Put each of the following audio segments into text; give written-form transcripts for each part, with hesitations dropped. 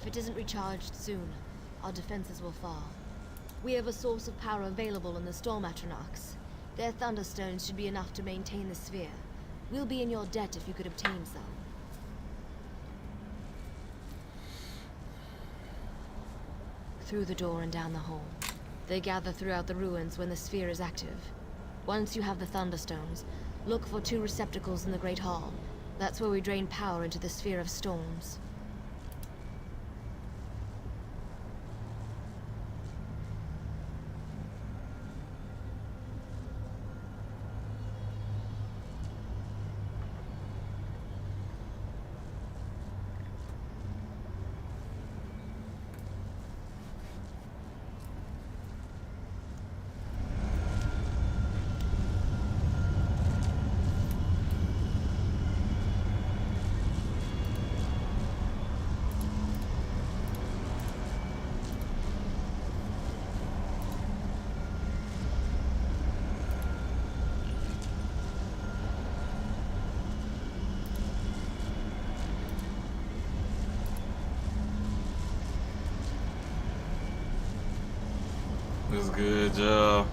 If it isn't recharged soon, our defenses will fall. We have a source of power available in the Storm Atronachs. Their thunderstones should be enough to maintain the sphere. We'll be in your debt if you could obtain some. Through the door and down the hall. They gather throughout the ruins when the sphere is active. Once you have the thunderstones, look for 2 receptacles in the Great Hall. That's where we drain power into the Sphere of Storms. That's good, y'all. Hope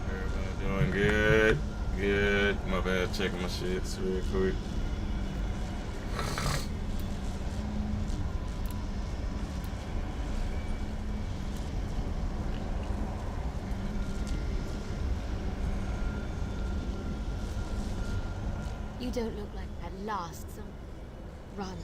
everybody doing good. Good. My bad, checking my shits real quick. You don't look like at last some... Run.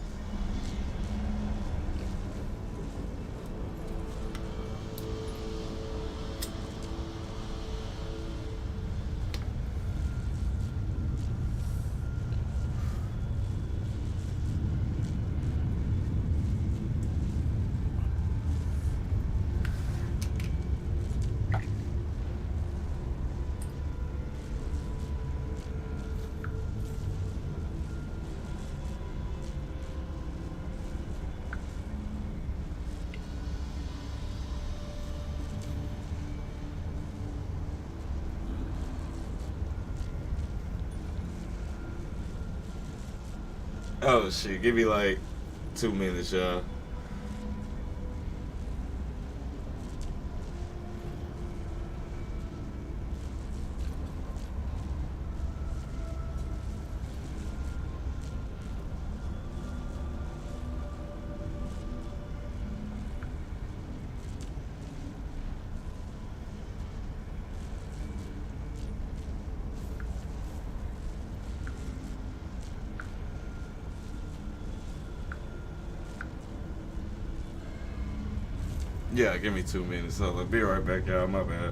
Oh shit, give me like 2 minutes, y'all. Yeah, give me 2 minutes. So I'll be right back, y'all. My bad.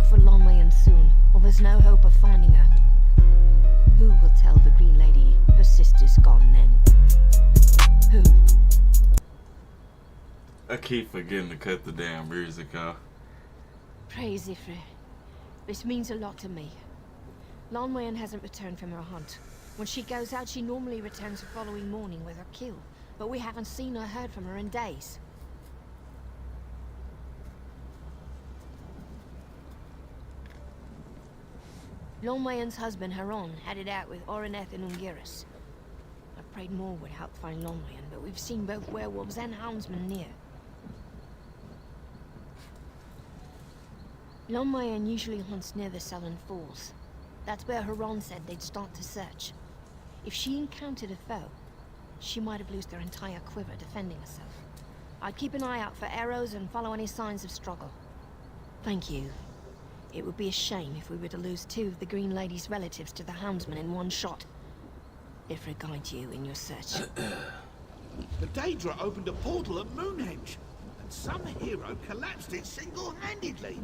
for Lonwayan soon, or there's no hope of finding her. Who will tell the Green Lady her sister's gone then? Who? I keep forgetting to cut the damn music off. Praise Ifrit. This means a lot to me. Lonwayan hasn't returned from her hunt. When she goes out, she normally returns the following morning with her kill, but we haven't seen or heard from her in days. Lonwayan's husband, Haron, had it out with Oreneth and Ungiris. I prayed more would help find Lonwayan, but we've seen both werewolves and houndsmen near. Lonwayan usually hunts near the Southern Falls. That's where Haron said they'd start to search. If she encountered a foe, she might have lost her entire quiver defending herself. I'd keep an eye out for arrows and follow any signs of struggle. Thank you. It would be a shame if we were to lose 2 of the Green Lady's relatives to the houndsman in one shot. Ifrit guide you in your search. The Daedra opened a portal at Moonhenge, and some hero collapsed it single-handedly.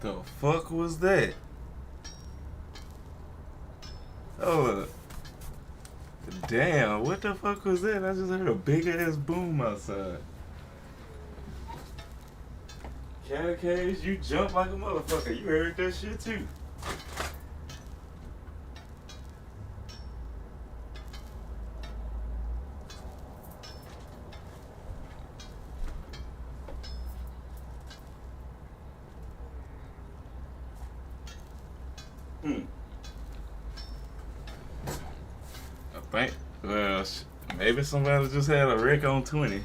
The fuck was that? Oh, damn! What the fuck was that? I just heard a big ass boom outside. Cat cage, you jump like a motherfucker. You heard that shit too. I think, well, maybe somebody just had a wreck on 20.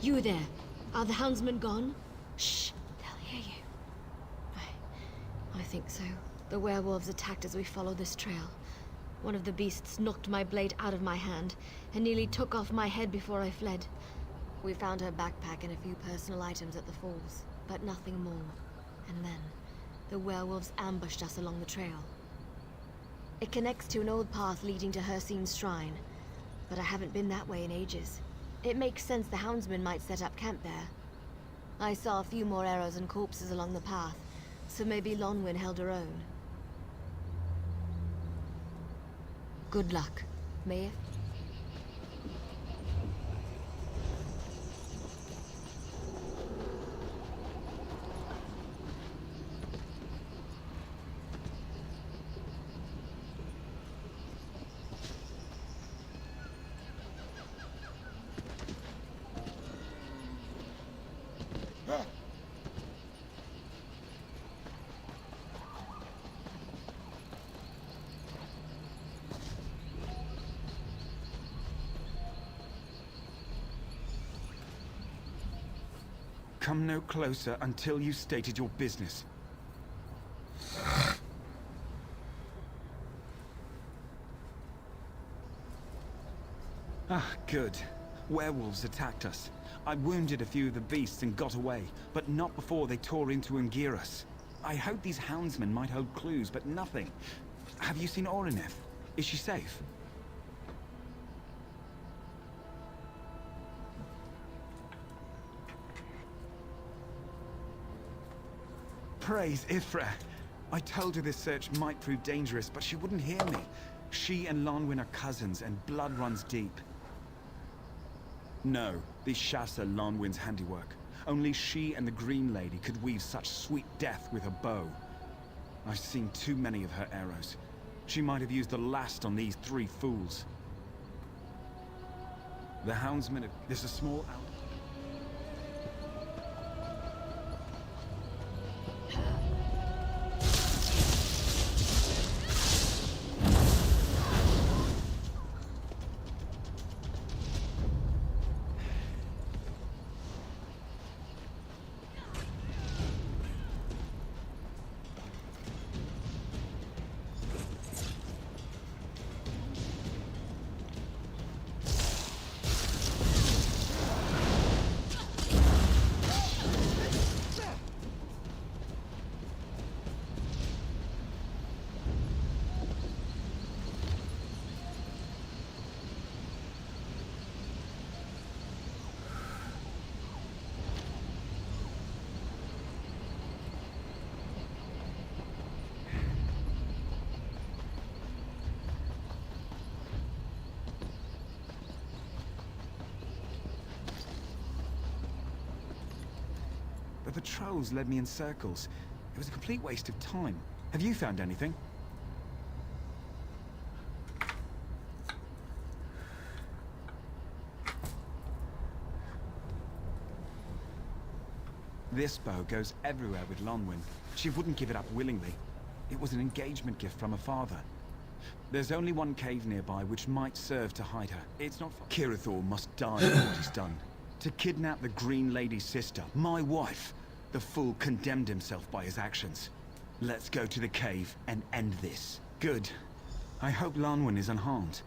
You there. Are the houndsmen gone? Shh, they'll hear you. I think so. The werewolves attacked as we followed this trail. One of the beasts knocked my blade out of my hand and nearly took off my head before I fled. We found her backpack and a few personal items at the falls, but nothing more. And then, the werewolves ambushed us along the trail. It connects to an old path leading to Hersene's shrine, but I haven't been that way in ages. It makes sense the houndsmen might set up camp there. I saw a few more arrows and corpses along the path, so maybe Lonwyn held her own. Good luck, Maeve. Come no closer until you stated your business. Ah, good. Werewolves attacked us. I wounded a few of the beasts and got away, but not before they tore into Anguirus. I hoped these houndsmen might hold clues, but nothing. Have you seen Orineth? Is she safe? Praise Ifra. I told her this search might prove dangerous, but she wouldn't hear me. She and Lonwyn are cousins, and blood runs deep. No, these shafts are Lonwyn's handiwork. Only she and the Green Lady could weave such sweet death with her bow. I've seen too many of her arrows. She might have used the last on these three fools. The houndsmen have... There's a small... The patrols led me in circles. It was a complete waste of time. Have you found anything? This bow goes everywhere with Lonwyn. She wouldn't give it up willingly. It was an engagement gift from her father. There's only one cave nearby which might serve to hide her. It's not far. Kirathor must die for what he's done. To kidnap the Green Lady's sister, my wife. The fool condemned himself by his actions. Let's go to the cave and end this. Good. I hope Lonwyn is unharmed.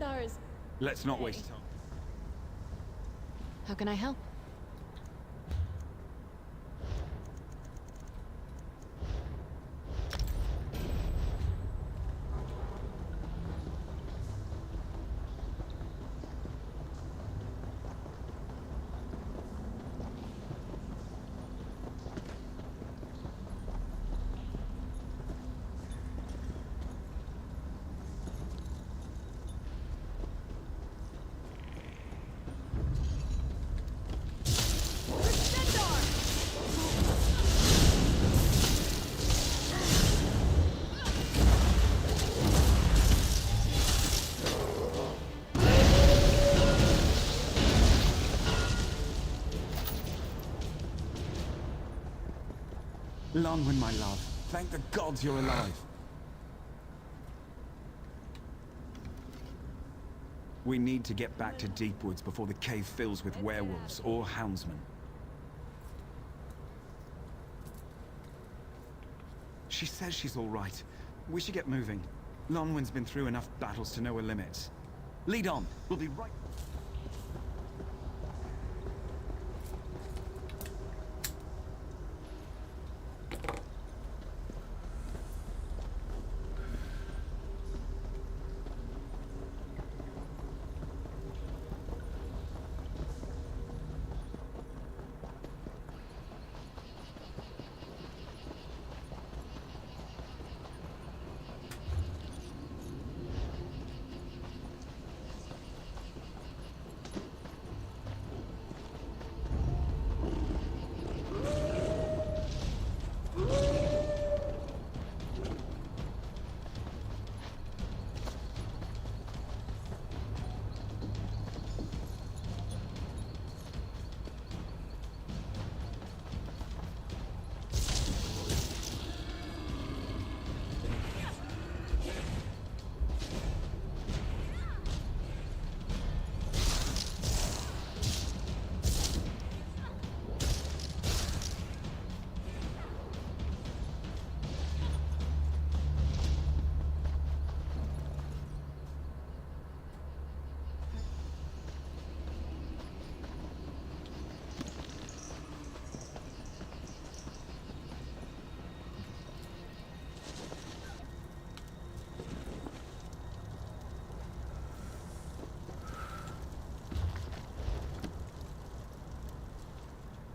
Stendar's. Let's not waste time. How can I help? Lonwyn, my love. Thank the gods you're alive. We need to get back to Deepwoods before the cave fills with werewolves or houndsmen. She says she's all right. We should get moving. Lonwyn's been through enough battles to know her limits. Lead on. We'll be right...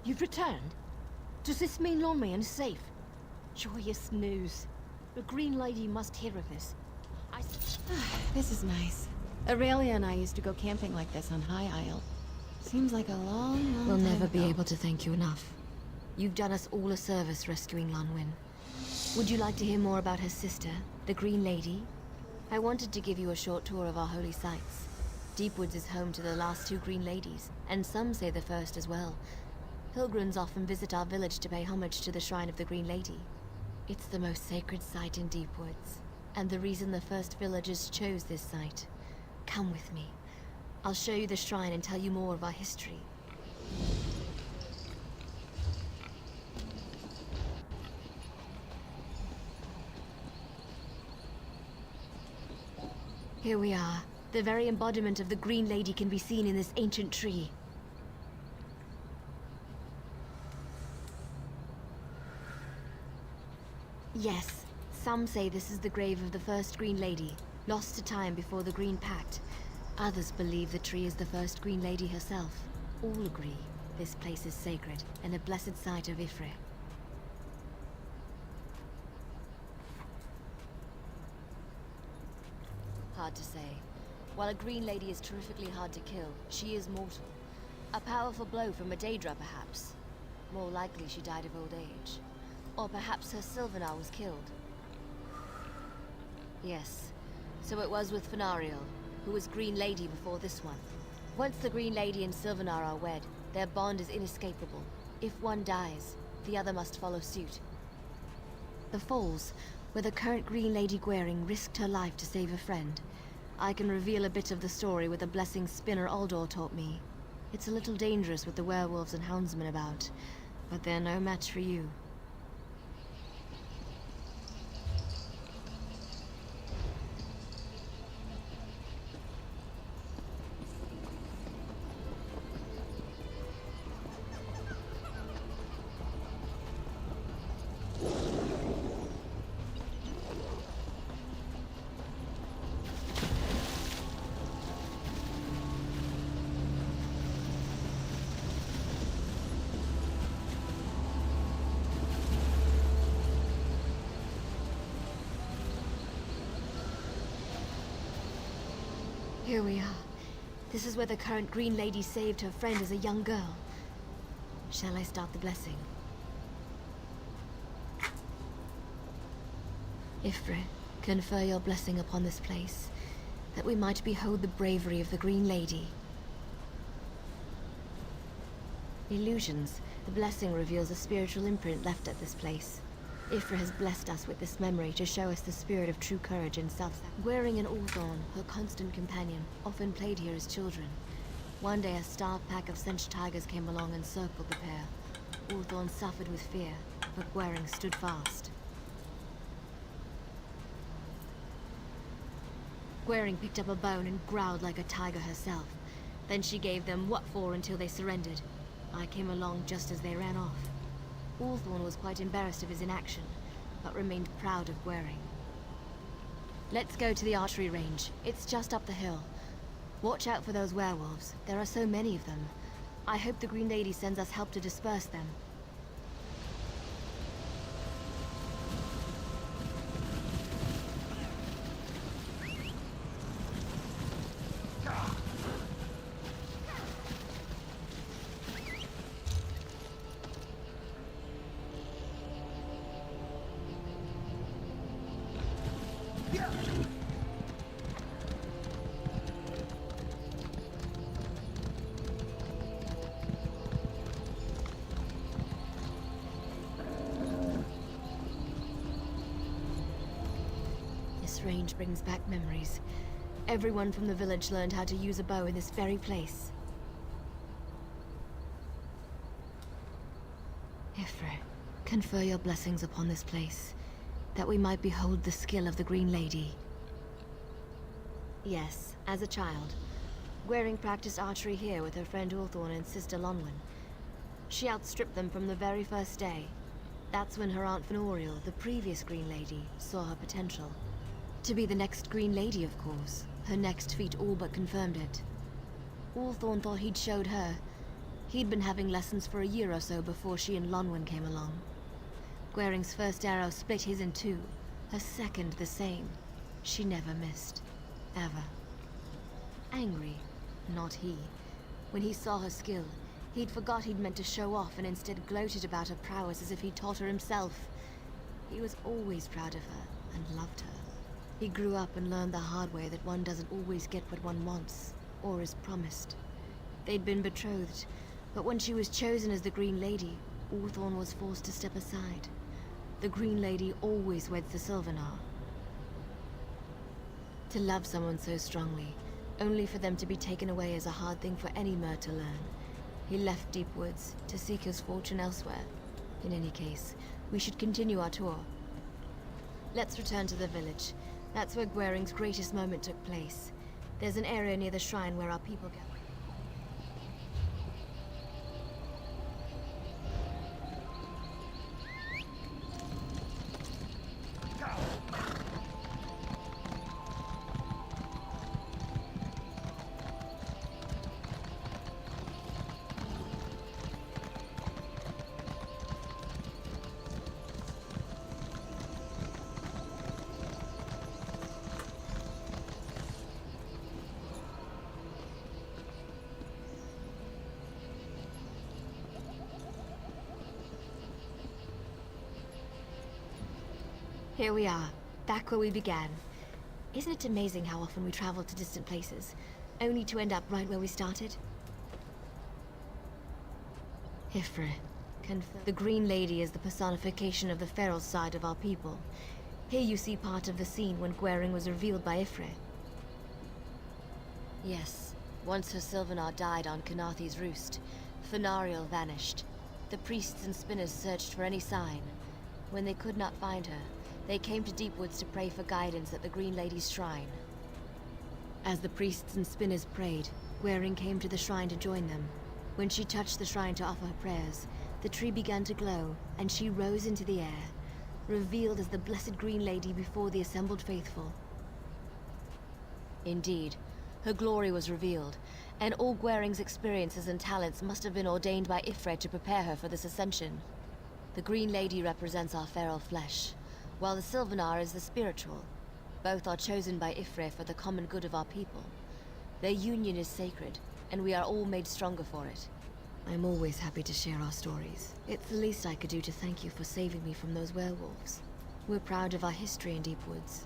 You've returned? Does this mean Lonwyn is safe? Joyous news. The Green Lady must hear of this. This is nice. Aurelia and I used to go camping like this on High Isle. Seems like a long We'll time never be ago. able to thank you enough. You've done us all a service rescuing Lonwyn. Would you like to hear more about her sister, the Green Lady? I wanted to give you a short tour of our holy sites. Deepwoods is home to the last two Green Ladies, and some say the first as well. Pilgrims often visit our village to pay homage to the Shrine of the Green Lady. It's the most sacred site in Deepwoods, and the reason the first villagers chose this site. Come with me. I'll show you the shrine and tell you more of our history. Here we are. The very embodiment of the Green Lady can be seen in this ancient tree. Yes, some say this is the grave of the first Green Lady, lost to time before the Green Pact. Others believe the tree is the first Green Lady herself. All agree this place is sacred and a blessed site of Ifre. Hard to say. While a Green Lady is terrifically hard to kill, she is mortal. A powerful blow from a Daedra, perhaps. More likely she died of old age. Or perhaps her Sylvanar was killed. Yes, so it was with Fenariel, who was Green Lady before this one. Once the Green Lady and Sylvanar are wed, their bond is inescapable. If one dies, the other must follow suit. The Falls, where the current Green Lady Gwaring risked her life to save a friend. I can reveal a bit of the story with a blessing Spinner Aldor taught me. It's a little dangerous with the werewolves and houndsmen about, but they're no match for you. Here we are. This is where the current Green Lady saved her friend as a young girl. Shall I start the blessing? Ifrit, confer your blessing upon this place, that we might behold the bravery of the Green Lady. Illusions. The blessing reveals a spiritual imprint left at this place. Ifrit has blessed us with this memory to show us the spirit of true courage and self-sacrifice. Wearing an Ulthorn, her constant companion, often played here as children. One day a starved pack of Sench tigers came along and circled the pair. Ulthorn suffered with fear, but Gwaring stood fast. Gwaring picked up a bone and growled like a tiger herself. Then she gave them what for until they surrendered. I came along just as they ran off. Ulthorn was quite embarrassed of his inaction, but remained proud of Gwaring. Let's go to the archery range. It's just up the hill. Watch out for those werewolves. There are so many of them. I hope the Green Lady sends us help to disperse them. This range brings back memories. Everyone from the village learned how to use a bow in this very place. Ifrit, confer your blessings upon this place, that we might behold the skill of the Green Lady. Yes, as a child, Gwaring practiced archery here with her friend Ulthorn and sister Lonwen. She outstripped them from the very first day. That's when her Aunt Fenoriel, the previous Green Lady, saw her potential. To be the next Green Lady, of course. Her next feat all but confirmed it. Ulthorn thought he'd showed her. He'd been having lessons for a year or so before she and Lonwen came along. Gwaring's first arrow split his in two. Her second the same. She never missed. Ever. Angry. Not he. When he saw her skill, he'd forgot he'd meant to show off and instead gloated about her prowess as if he'd taught her himself. He was always proud of her and loved her. He grew up and learned the hard way that one doesn't always get what one wants, or is promised. They'd been betrothed, but when she was chosen as the Green Lady, Ulthorn was forced to step aside. The Green Lady always weds the Sylvanar. To love someone so strongly, only for them to be taken away is a hard thing for any mer to learn. He left Deep Woods to seek his fortune elsewhere. In any case, we should continue our tour. Let's return to the village. That's where Gwaring's greatest moment took place. There's an area near the shrine where our people go. Here we are, back where we began. Isn't it amazing how often we travel to distant places, only to end up right where we started? Ifrit, the Green Lady is the personification of the feral side of our people. Here you see part of the scene when Gwaring was revealed by Ifrit. Yes, once her Sylvanar died on Kanathi's roost, Fenariel vanished. The priests and spinners searched for any sign. When they could not find her, they came to Deepwoods to pray for guidance at the Green Lady's shrine. As the priests and spinners prayed, Gwaring came to the shrine to join them. When she touched the shrine to offer her prayers, the tree began to glow, and she rose into the air, revealed as the blessed Green Lady before the assembled faithful. Indeed, her glory was revealed, and all Gwaring's experiences and talents must have been ordained by Ifrit to prepare her for this ascension. The Green Lady represents our feral flesh, while the Sylvanar is the spiritual. Both are chosen by Ifrit for the common good of our people. Their union is sacred, and we are all made stronger for it. I'm always happy to share our stories. It's the least I could do to thank you for saving me from those werewolves. We're proud of our history in Deepwoods.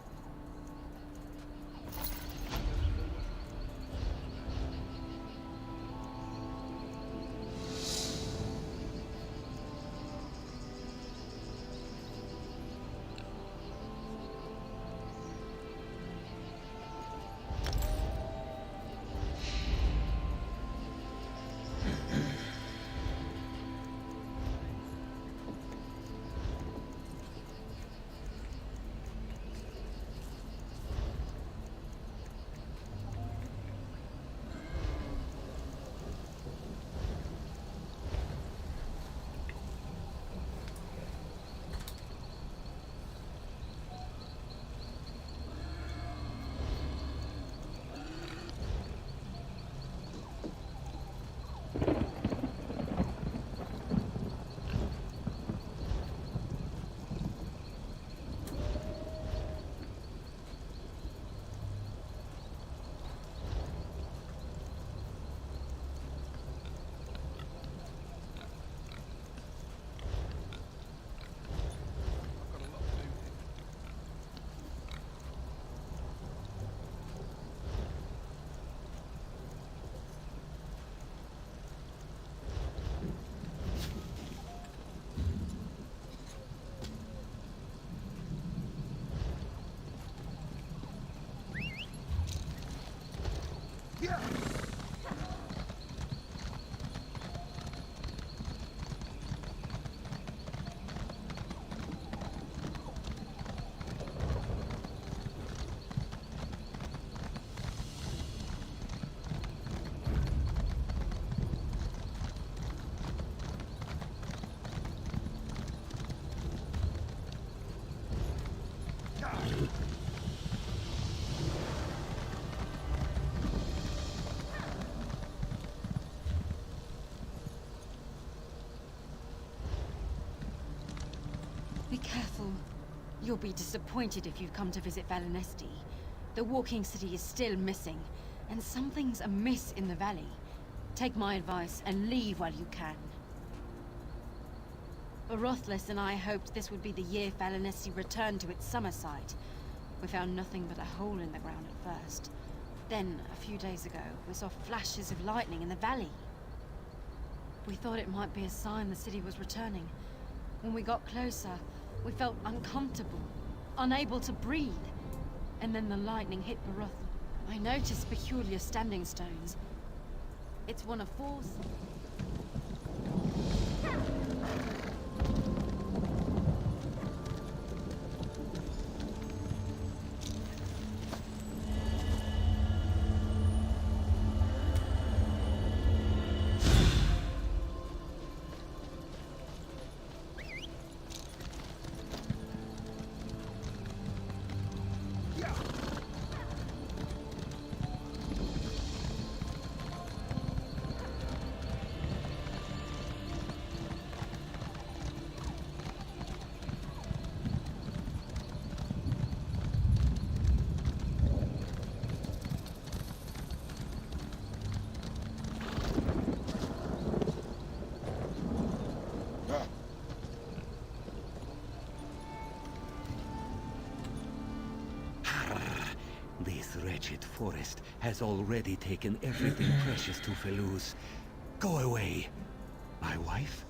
Be careful. You'll be disappointed if you come to visit Valinesti. The walking city is still missing, and something's amiss in the valley. Take my advice and leave while you can. Orothless and I hoped this would be the year Valinesti returned to its summer site. We found nothing but a hole in the ground at first. Then, a few days ago, we saw flashes of lightning in the valley. We thought it might be a sign the city was returning. When we got closer, we felt uncomfortable, unable to breathe. And then the lightning hit Baroth. I noticed peculiar standing stones. It's one of four. This wretched forest has already taken everything precious to Feluz. Go away. My wife?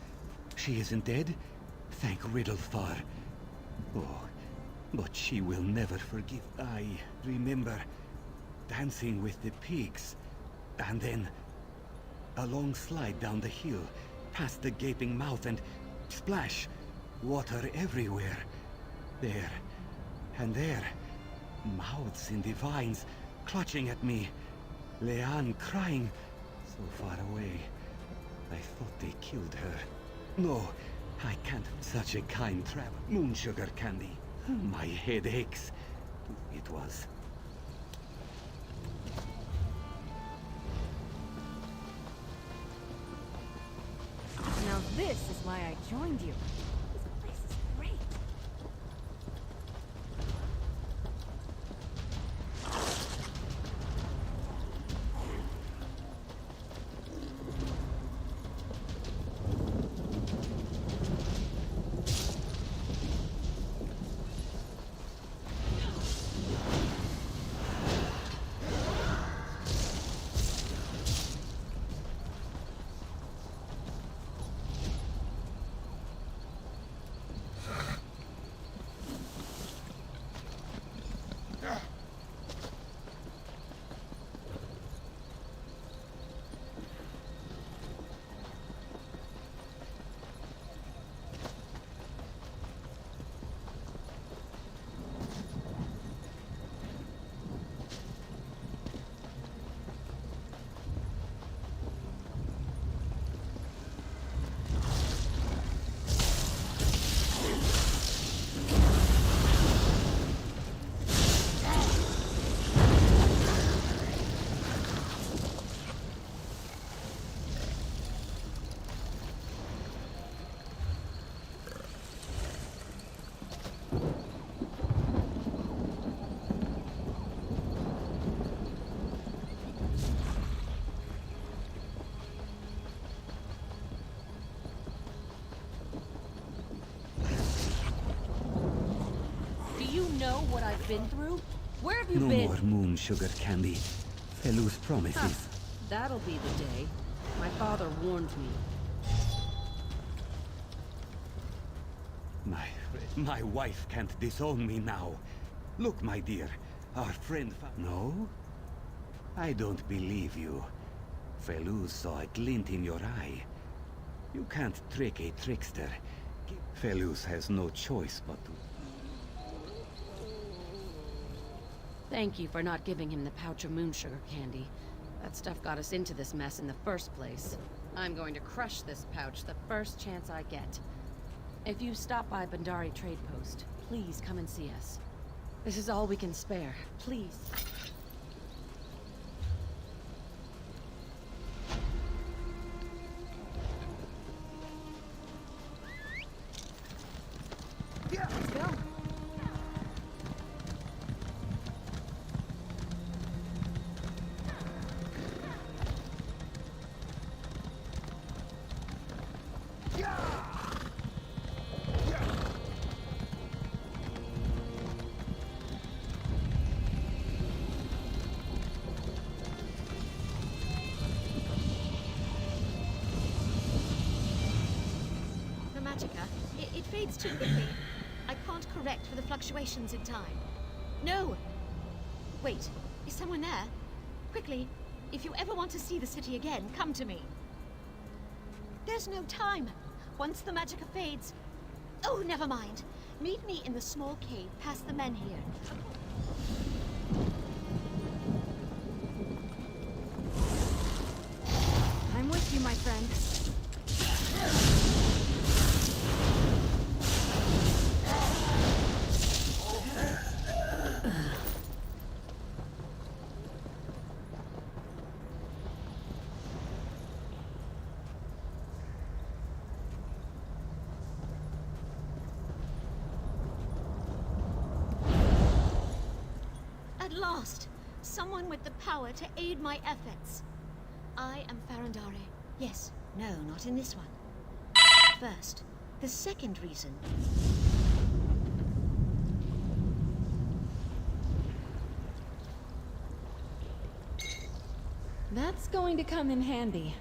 She isn't dead? Thank Riddlefar. Oh, but she will never forgive. I remember dancing with the pigs. And then a long slide down the hill, past the gaping mouth and splash! Water everywhere. There. And there. Mouths in the vines, clutching at me. Leanne crying, so far away. I thought they killed her. No, I can't. Such a kind trap. Moon sugar candy. My head aches. It was. Now this is why I joined you. This place is great. know what I've been through? Where have you No been? more moon sugar candy. Felus promises. That'll be the day. My father warned me. My wife can't disown me now. Look, my dear, our friend No? I don't believe you. Felus saw a glint in your eye. You can't trick a trickster. Felus has no choice but to... Thank you for not giving him the pouch of moon sugar candy. That stuff got us into this mess in the first place. I'm going to crush this pouch the first chance I get. If you stop by Bandari Trade Post, please come and see us. This is all we can spare. Please. Let's go. The magicka, it fades too quickly. I can't correct for the fluctuations in time. No! Wait, is someone there? Quickly, if you ever want to see the city again, come to me. There's no time. Once the magicka fades... Oh, never mind. Meet me in the small cave past the men here. I'm with you, my friend. At last! Someone with the power to aid my efforts. I am Farandare. Yes. No, not in this one. First, the second reason. That's going to come in handy.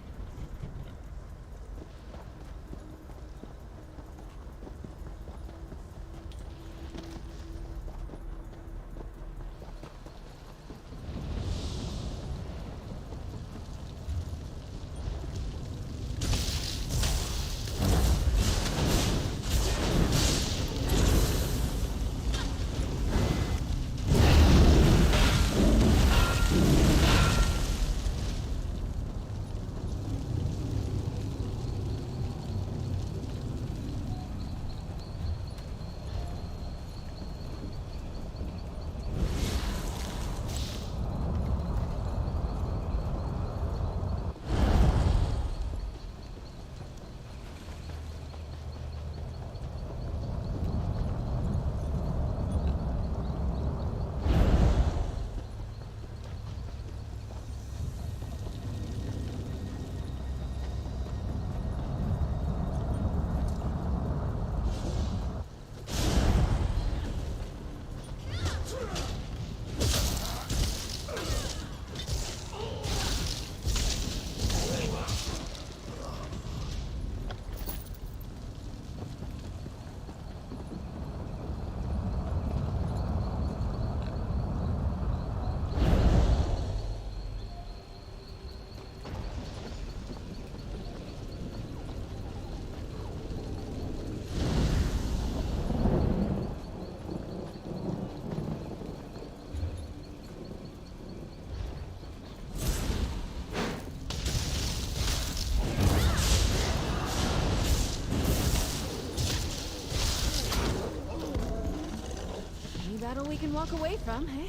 Battle we can walk away from, eh?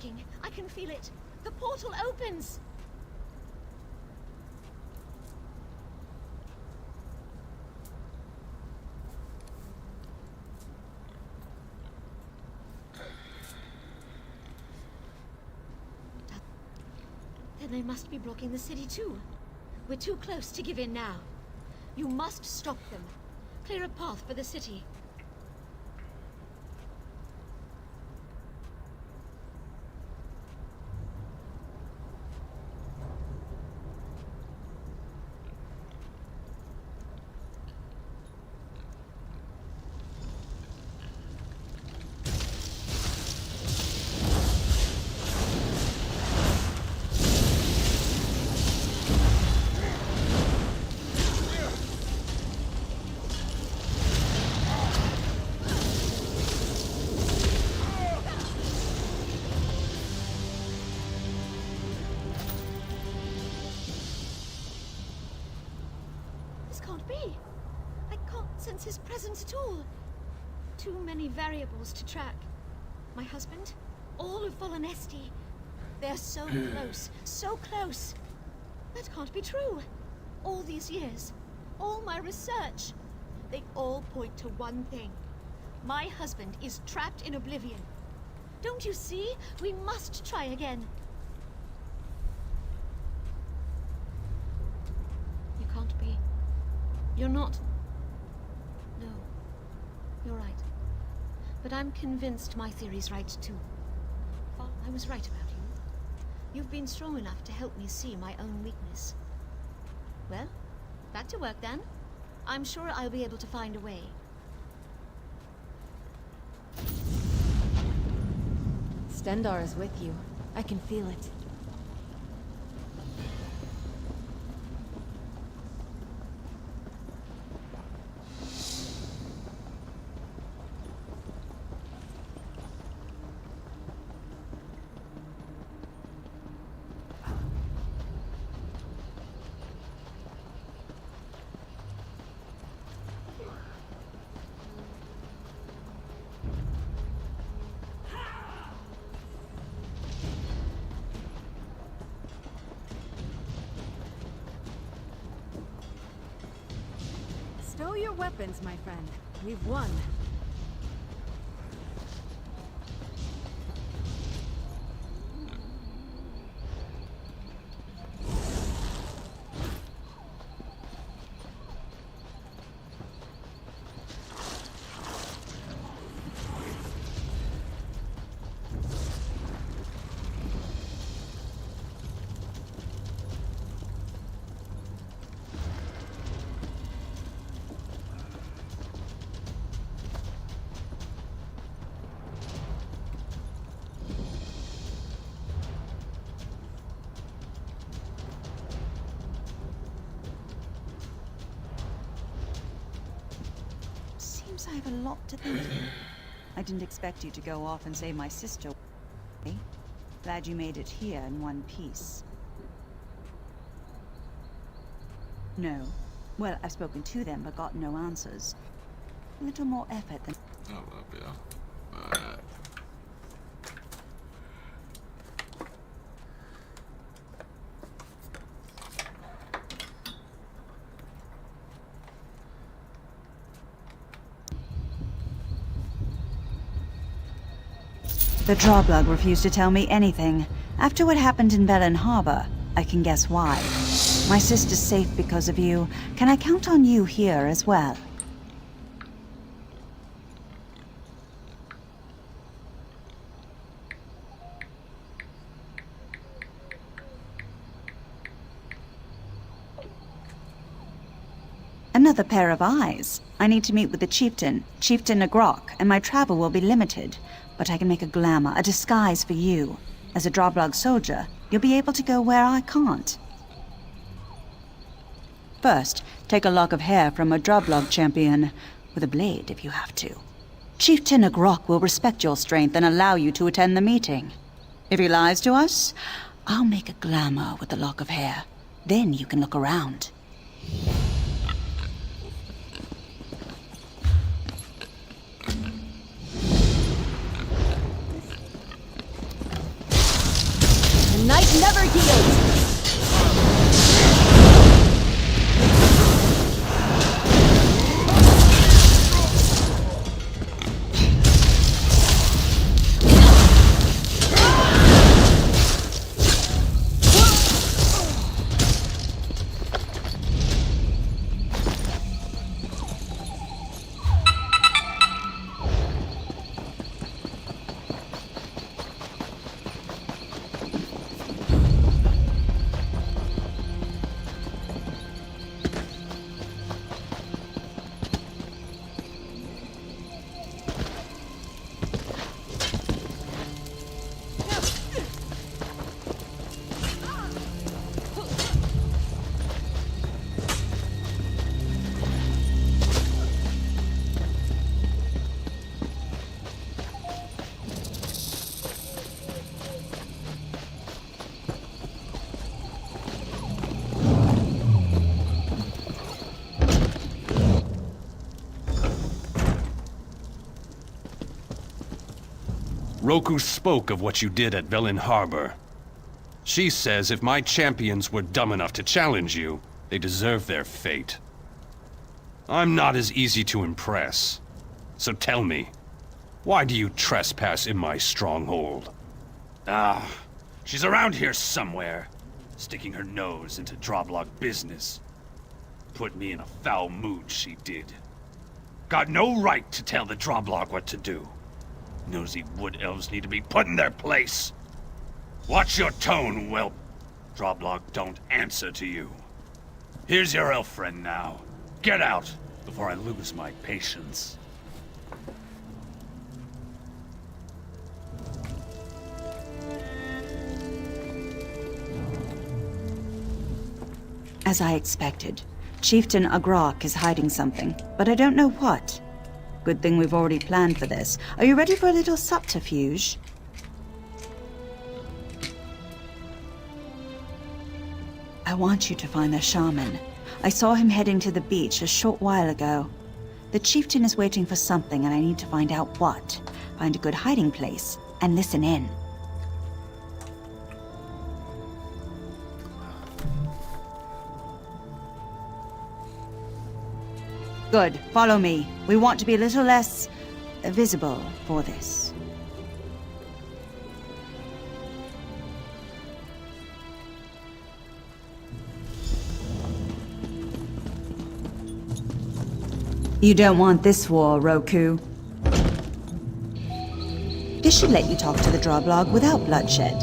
working. I can feel it. The portal opens. Then they must be blocking the city too. We're too close to give in now. You must stop them. Clear a path for the city. Can't be. I can't sense his presence at all. Too many variables to track. My husband, all of Volanesti. They're so close, so close. That can't be true. All these years, all my research, they all point to one thing. My husband is trapped in oblivion. Don't you see? We must try again. You can't be. You're not... No. You're right. But I'm convinced my theory's right, too. I was right about you. You've been strong enough to help me see my own weakness. Well, back to work then. I'm sure I'll be able to find a way. Stendar is with you. I can feel it. Stow your weapons, my friend. We've won. I have a lot to think through. I didn't expect you to go off and save my sister. Glad you made it here in one piece. No. Well, I've spoken to them but got no answers. A little more effort than... I love you. Alright. The Drawblug refused to tell me anything. After what happened in Velen Harbor, I can guess why. My sister's safe because of you. Can I count on you here as well? Another pair of eyes. I need to meet with the chieftain, Chieftain Nagrok, and my travel will be limited. But I can make a glamour, a disguise for you. As a Drawblug soldier, you'll be able to go where I can't. First, take a lock of hair from a Drawblug champion, with a blade if you have to. Chieftain Nagrok will respect your strength and allow you to attend the meeting. If he lies to us, I'll make a glamour with the lock of hair. Then you can look around. never yield! Roku spoke of what you did at Velen Harbor. She says if my champions were dumb enough to challenge you, they deserve their fate. I'm not as easy to impress. So tell me, why do you trespass in my stronghold? Ah, she's around here somewhere, sticking her nose into Droblog business. Put me in a foul mood, she did. Got no right to tell the Droblog what to do. Nosy wood elves need to be put in their place. Watch your tone, whelp. Droblog don't answer to you. Here's your elf friend now. Get out before I lose my patience. As I expected, Chieftain Agrok is hiding something, but I don't know what. Good thing we've already planned for this. Are you ready for a little subterfuge? I want you to find the shaman. I saw him heading to the beach a short while ago. The chieftain is waiting for something and I need to find out what. Find a good hiding place and listen in. Good. Follow me. We want to be a little less visible for this. You don't want this war, Roku. This should let you talk to the Droblog without bloodshed.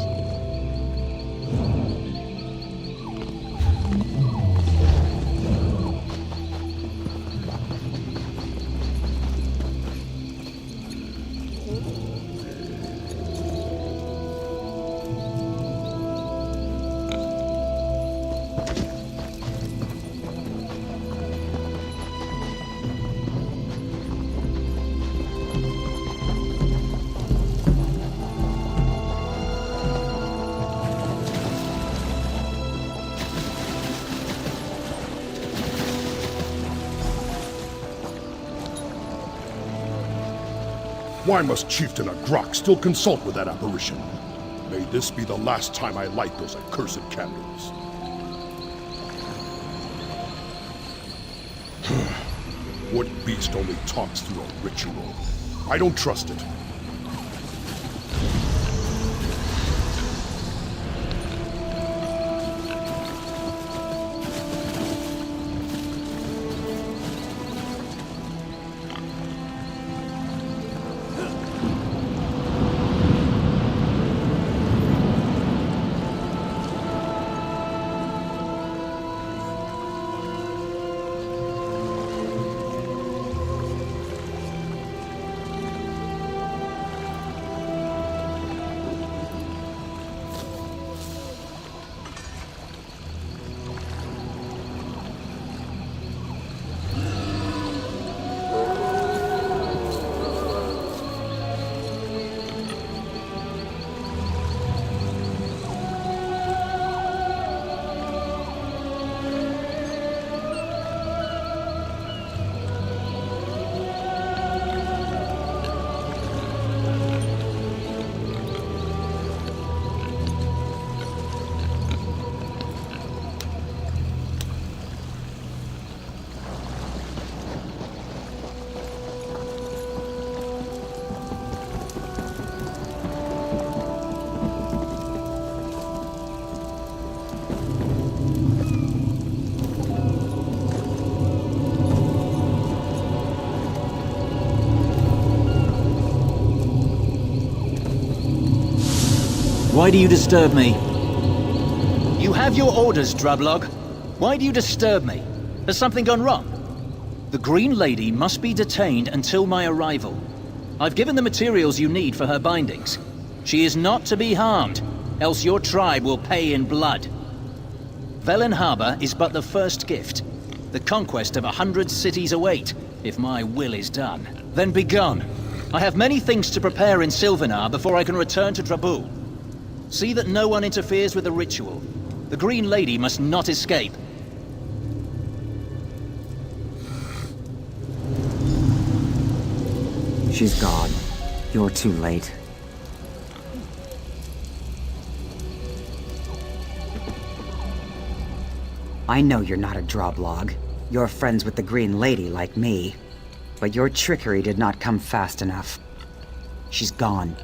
Why must Chieftain Agrok still consult with that apparition? May this be the last time I light those accursed candles. What beast only talks through a ritual? I don't trust it. Why do you disturb me? You have your orders, Drublog. Why do you disturb me? Has something gone wrong? The Green Lady must be detained until my arrival. I've given the materials you need for her bindings. She is not to be harmed, else your tribe will pay in blood. Velen Harbor is but the first gift. The conquest of 100 cities await, if my will is done. Then begone. I have many things to prepare in Sylvanar before I can return to Drabul. See that no one interferes with the ritual. The Green Lady must not escape. She's gone. You're too late. I know you're not a Droblog. You're friends with the Green Lady like me. But your trickery did not come fast enough. She's gone.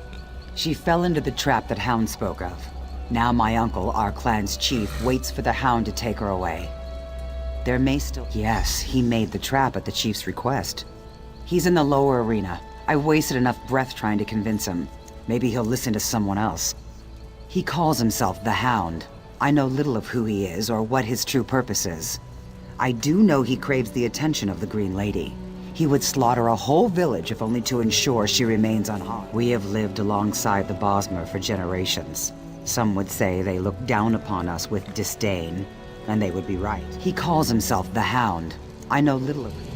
She fell into the trap that Hound spoke of. Now my uncle, our clan's chief, waits for the Hound to take her away. There may still... Yes, he made the trap at the chief's request. He's in the lower arena. I wasted enough breath trying to convince him. Maybe he'll listen to someone else. He calls himself the Hound. I know little of who he is or what his true purpose is. I do know he craves the attention of the Green Lady. He would slaughter a whole village if only to ensure she remains unharmed. We have lived alongside the Bosmer for generations. Some would say they look down upon us with disdain, and they would be right. He calls himself the Hound. I know little of him.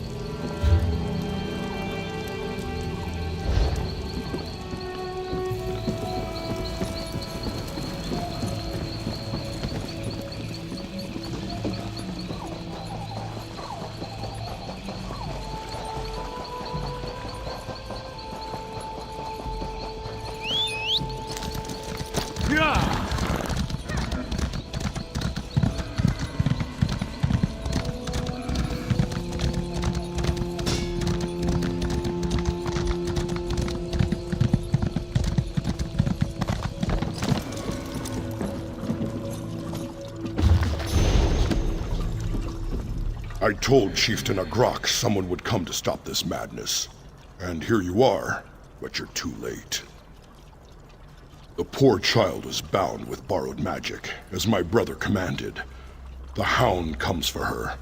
I told Chieftain Agrok someone would come to stop this madness. And here you are, but you're too late. The poor child is bound with borrowed magic, as my brother commanded. The Hound comes for her.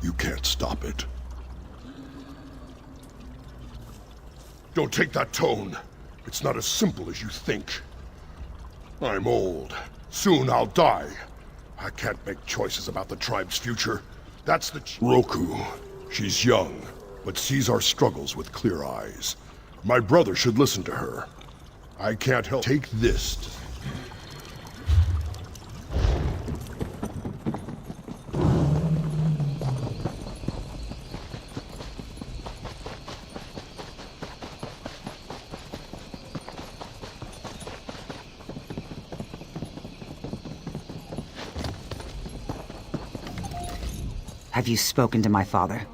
You can't stop it. Don't take that tone. It's not as simple as you think. I'm old. Soon I'll die. I can't make choices about the tribe's future. That's the Roku. She's young, but sees our struggles with clear eyes. My brother should listen to her. I can't help. Take this. Have you spoken to my father?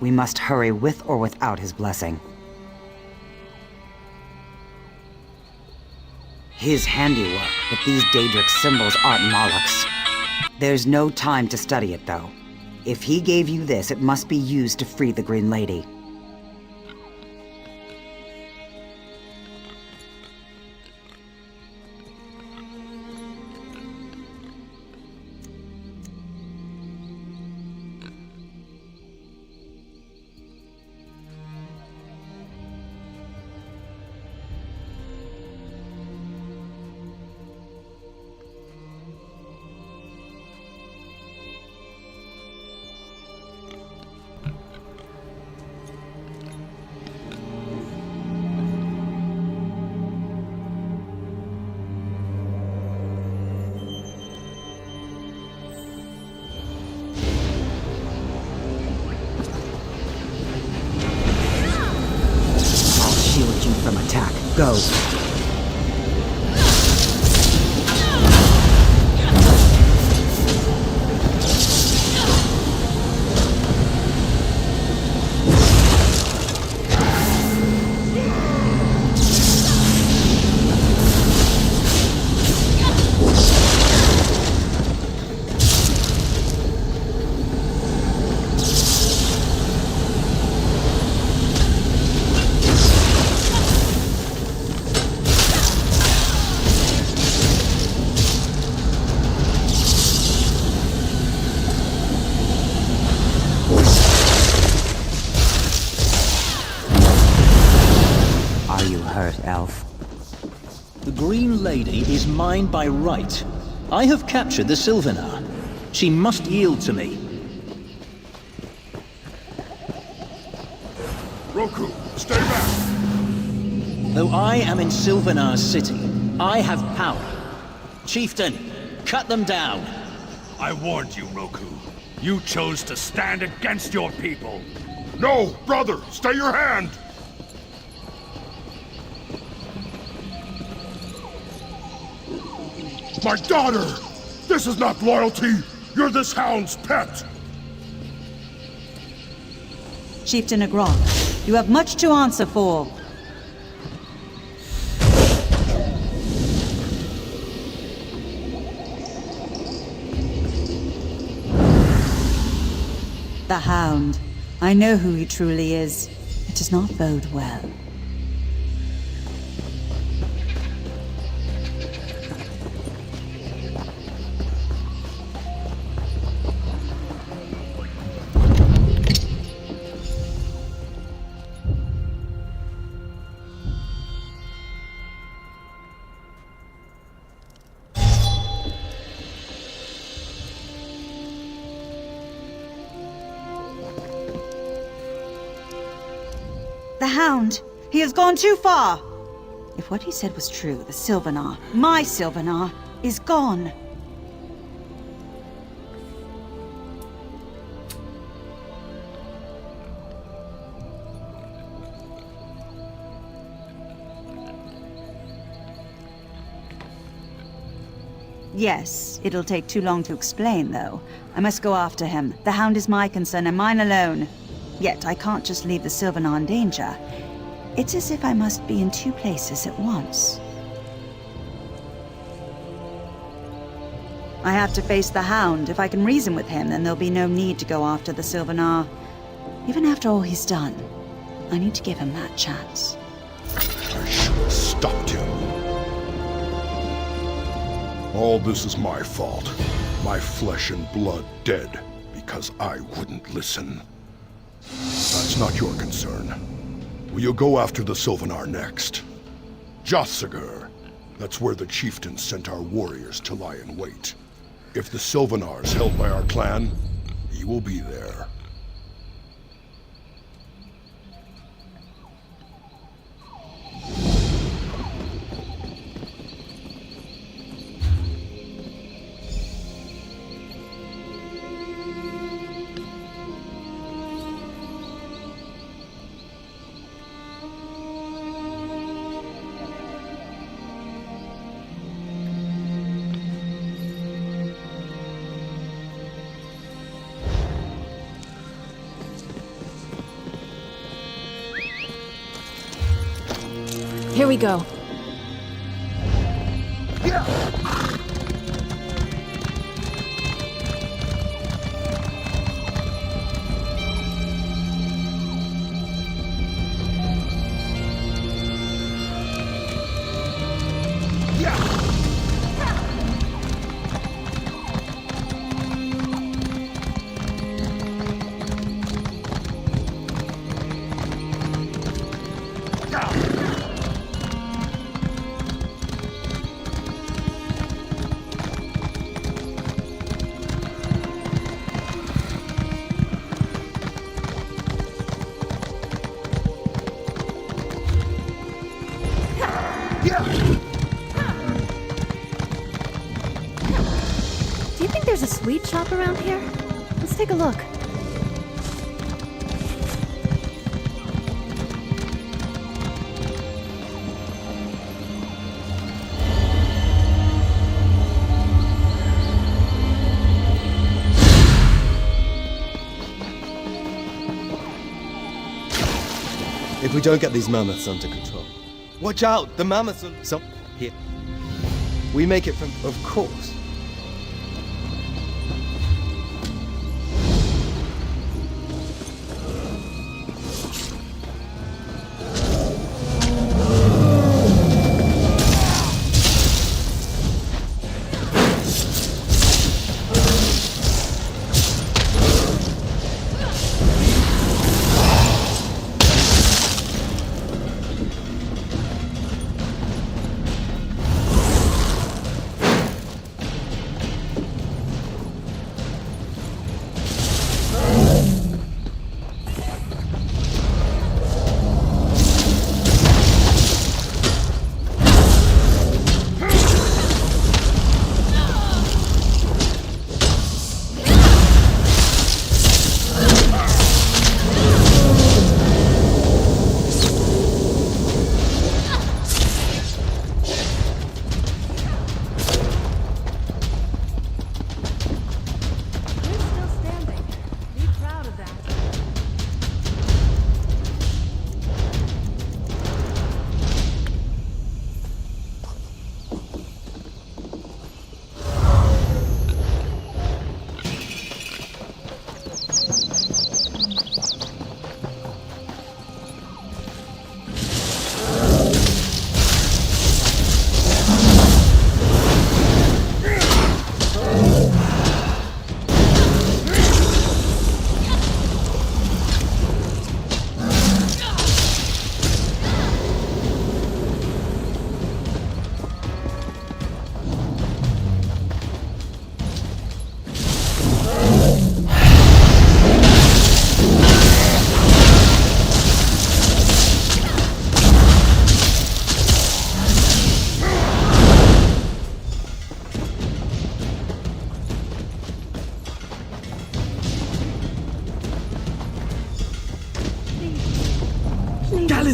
We must hurry with or without his blessing. His handiwork, but these Daedric symbols aren't Moloch's. There's no time to study it, though. If he gave you this, it must be used to free the Green Lady. From attack. Go. elf. The Green Lady is mine by right. I have captured the Sylvanar. She must yield to me. Roku, stay back! Though I am in Sylvanar's city, I have power. Chieftain, cut them down. I warned you, Roku. You chose to stand against your people. No, brother! Stay your hand! My daughter! This is not loyalty! You're this hound's pet! Chieftain Agrok, you have much to answer for. The Hound. I know who he truly is. It does not bode well. The Hound! He has gone too far! If what he said was true, the Sylvanar, my Sylvanar, is gone. Yes, it'll take too long to explain, though. I must go after him. The Hound is my concern and mine alone. Yet I can't just leave the Sylvanar in danger. It's as if I must be in two places at once. I have to face the Hound. If I can reason with him, then there'll be no need to go after the Sylvanar. Even after all he's done, I need to give him that chance. I should have stopped him. All this is my fault. My flesh and blood dead because I wouldn't listen. That's not your concern. Will you go after the Sylvanar next? Jotsagar. That's where the chieftain sent our warriors to lie in wait. If the Sylvanar is held by our clan, he will be there. Here we go. Do you think there's a sweet shop around here? Let's take a look. If we don't get these mammoths under control. Watch out! The mammoths are... So, here. We make it from... Of course.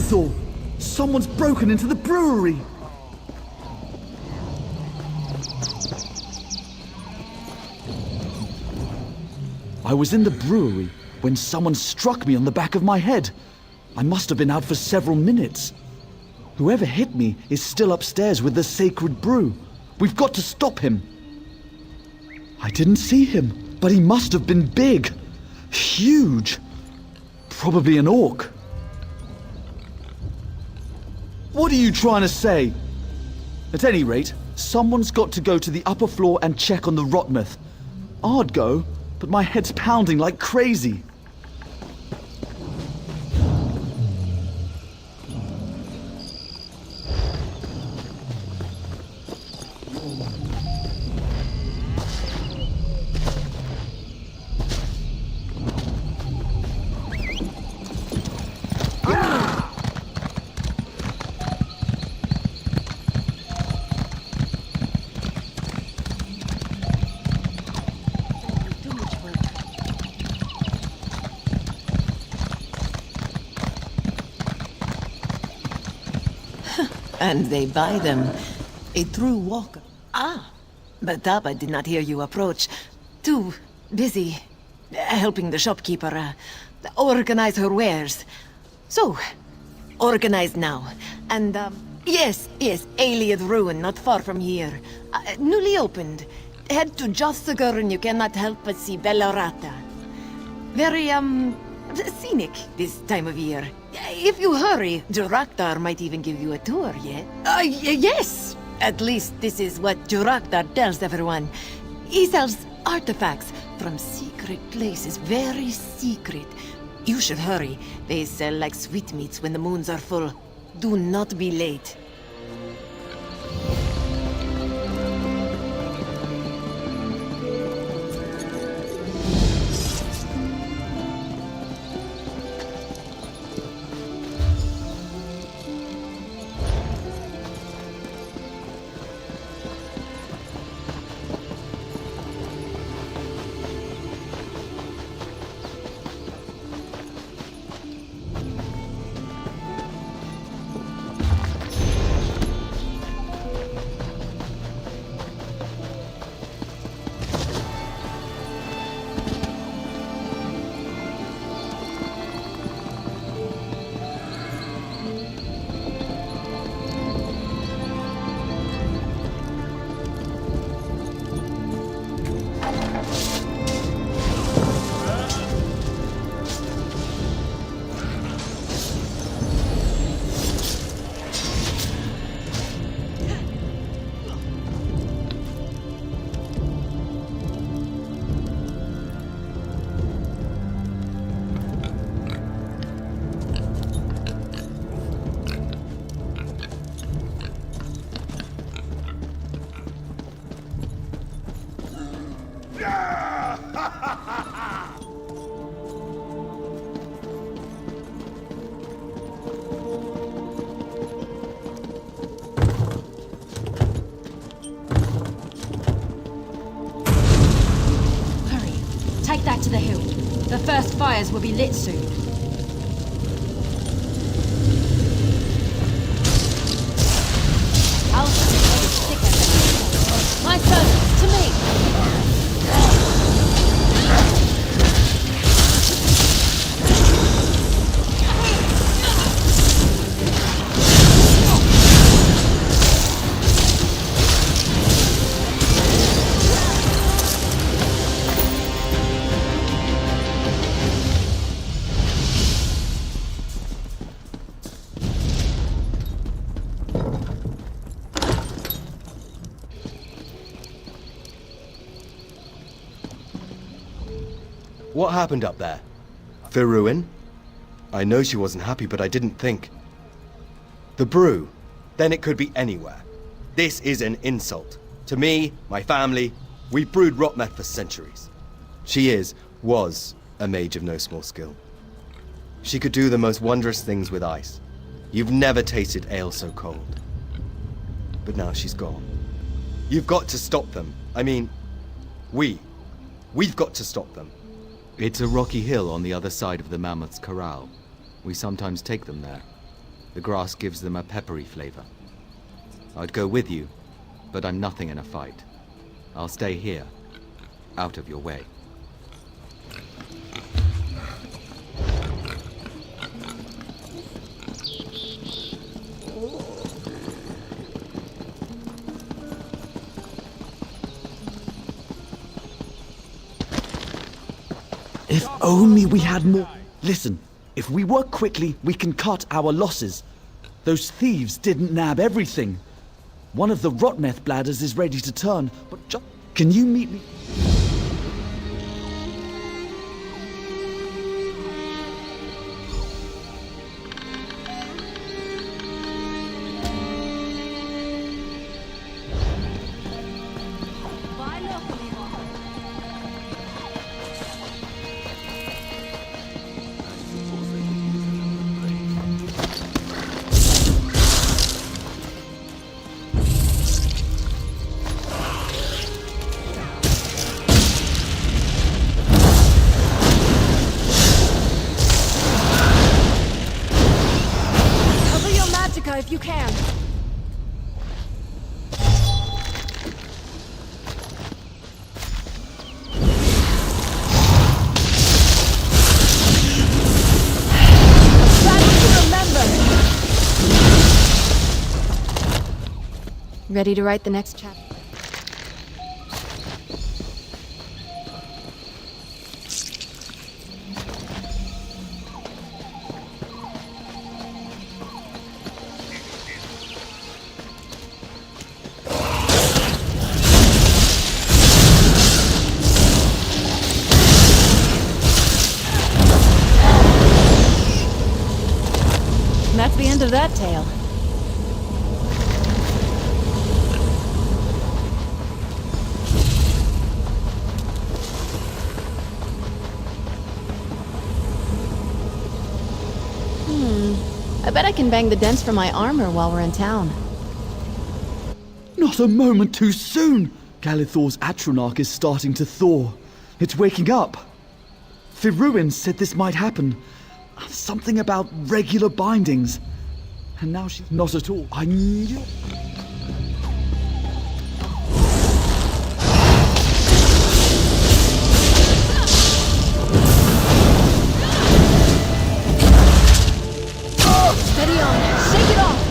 Kirithor! Someone's broken into the brewery! I was in the brewery when someone struck me on the back of my head. I must have been out for several minutes. Whoever hit me is still upstairs with the sacred brew. We've got to stop him. I didn't see him, but he must have been big. Huge. Probably an orc. What are you trying to say? At any rate, someone's got to go to the upper floor and check on the Rotmouth. I'd go, but my head's pounding like crazy. And they buy them. A true walker. Ah, but Taba did not hear you approach. Too busy helping the shopkeeper organize her wares. So, organized now. And, yes, Alien Ruin, not far from here. Newly opened. Head to Jossiger and you cannot help but see Bellarata. Very, scenic this time of year. If you hurry, Juraktar might even give you a tour, yeah? Yes! At least this is what Juraktar tells everyone. He sells artifacts from secret places, very secret. You should hurry. They sell like sweetmeats when the moons are full. Do not be late. Take that to the hill. The first fires will be lit soon. I'll stick at them. My servants, to me! What happened up there? Firuin? I know she wasn't happy, but I didn't think. The brew? Then it could be anywhere. This is an insult. To me, my family, we've brewed Rotmeth for centuries. She was a mage of no small skill. She could do the most wondrous things with ice. You've never tasted ale so cold. But now she's gone. You've got to stop them. I mean, we've got to stop them. It's a rocky hill on the other side of the Mammoth's Corral. We sometimes take them there. The grass gives them a peppery flavor. I'd go with you, but I'm nothing in a fight. I'll stay here, out of your way. If only we had more... Listen, if we work quickly, we can cut our losses. Those thieves didn't nab everything. One of the Rotmeth bladders is ready to turn, but can you meet me? If you can. Ready to write the next chapter? That's the end of that tale. I bet I can bang the dents from my armor while we're in town. Not a moment too soon! Galithor's Atronach is starting to thaw. It's waking up. Firuin said this might happen. Something about regular bindings. And now she's not at all. I knew... Steady on. Shake it off.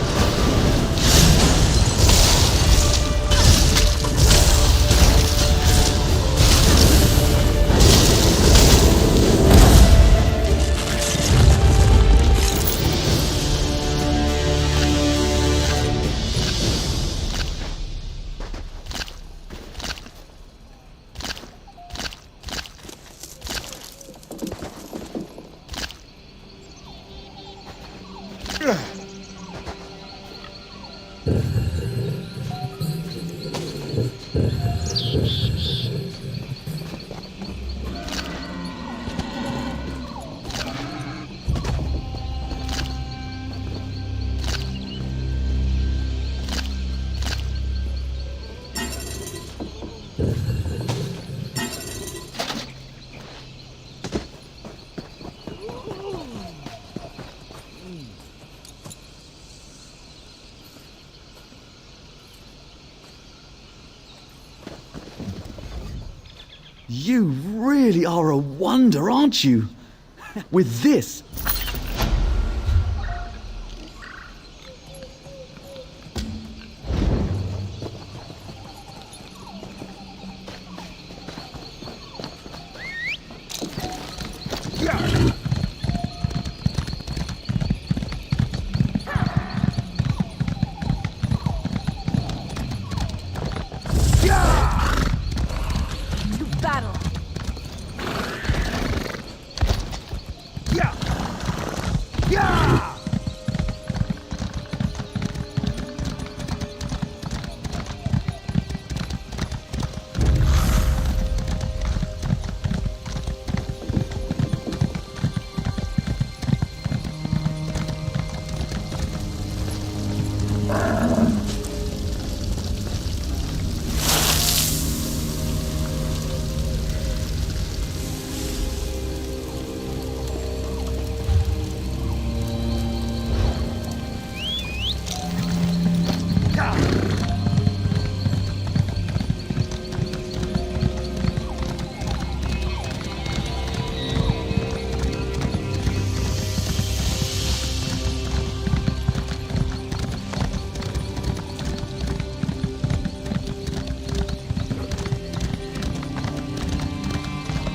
You really are a wonder, aren't you? With this...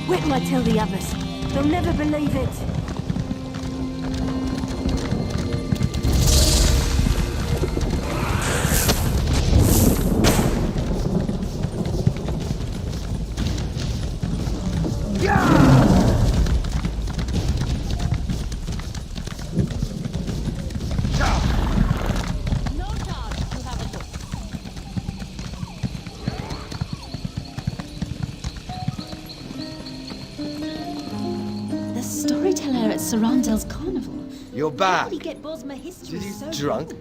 Wait till I tell the others. They'll never believe it. Storyteller at Sarandel's carnival. You're back. How did he get Bosma history Did you so drunk?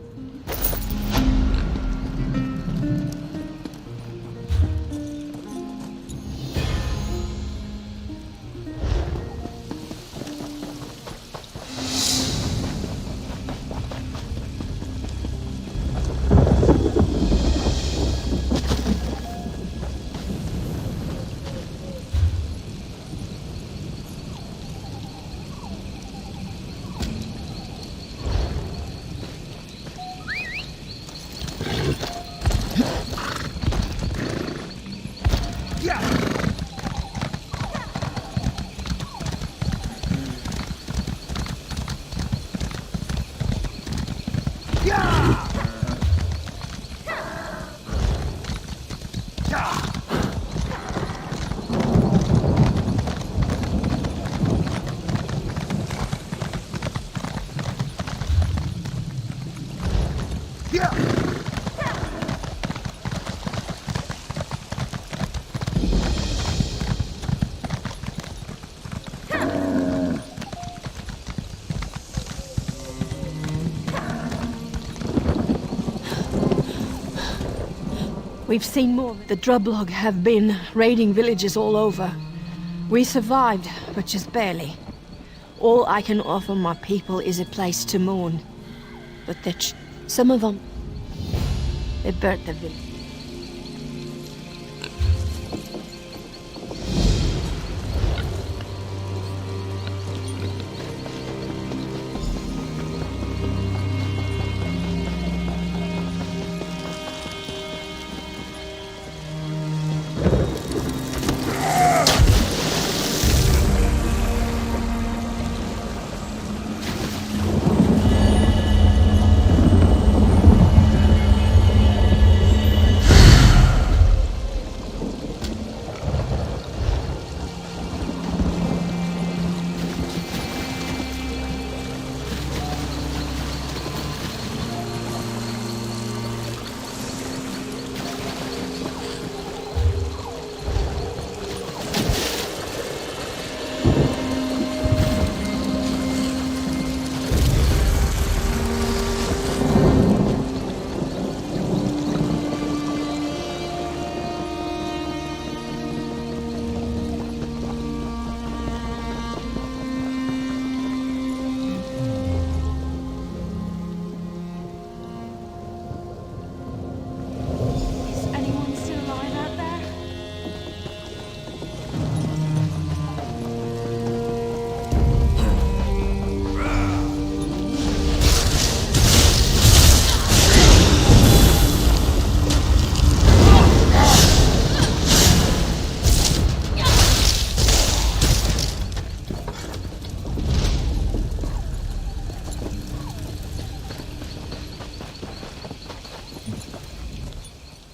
We've seen more. The Drublog have been raiding villages all over. We survived, but just barely. All I can offer my people is a place to mourn. But some of them, they burnt the village.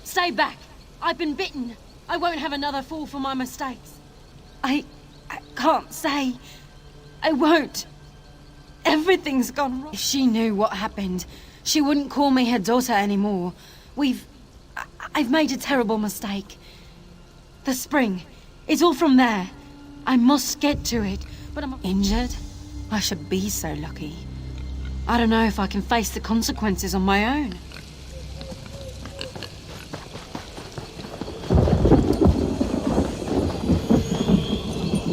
Stay back! I've been bitten. I won't have another fall for my mistakes. I can't say. I won't. Everything's gone wrong. If she knew what happened, she wouldn't call me her daughter anymore. I've made a terrible mistake. The spring. It's all from there. I must get to it, but I'm injured. I should be so lucky. I don't know if I can face the consequences on my own.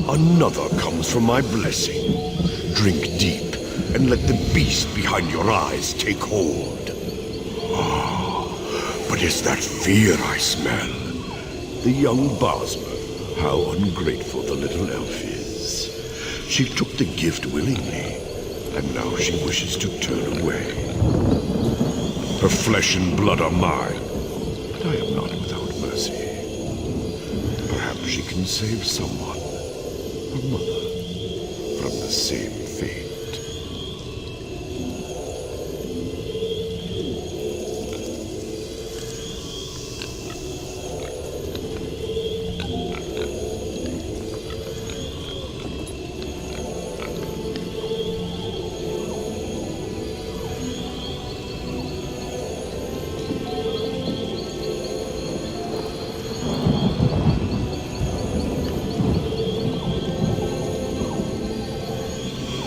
Another comes from my blessing. Drink deep, and let the beast behind your eyes take hold. Ah, but it's that fear I smell. The young Bosmer, how ungrateful the little elf is. She took the gift willingly, and now she wishes to turn away. Her flesh and blood are mine, but I am not without mercy. Perhaps she can save someone. her mother from the same fate.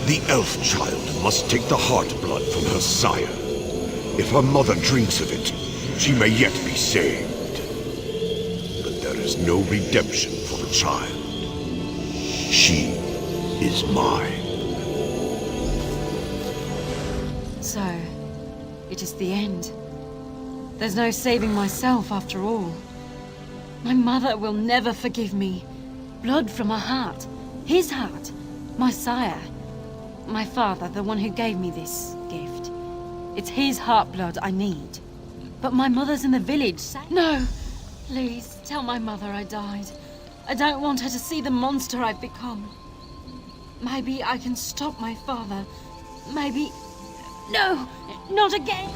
The elf child must take the heart blood from her sire. If her mother drinks of it, she may yet be saved. But there is no redemption for the child. She is mine. So, it is the end. There's no saving myself after all. My mother will never forgive me. Blood from her heart. His heart. My sire. My father, the one who gave me this gift. It's his heart blood I need. But my mother's in the village. No! Please, tell my mother I died. I don't want her to see the monster I've become. Maybe I can stop my father. Maybe... No! Not again!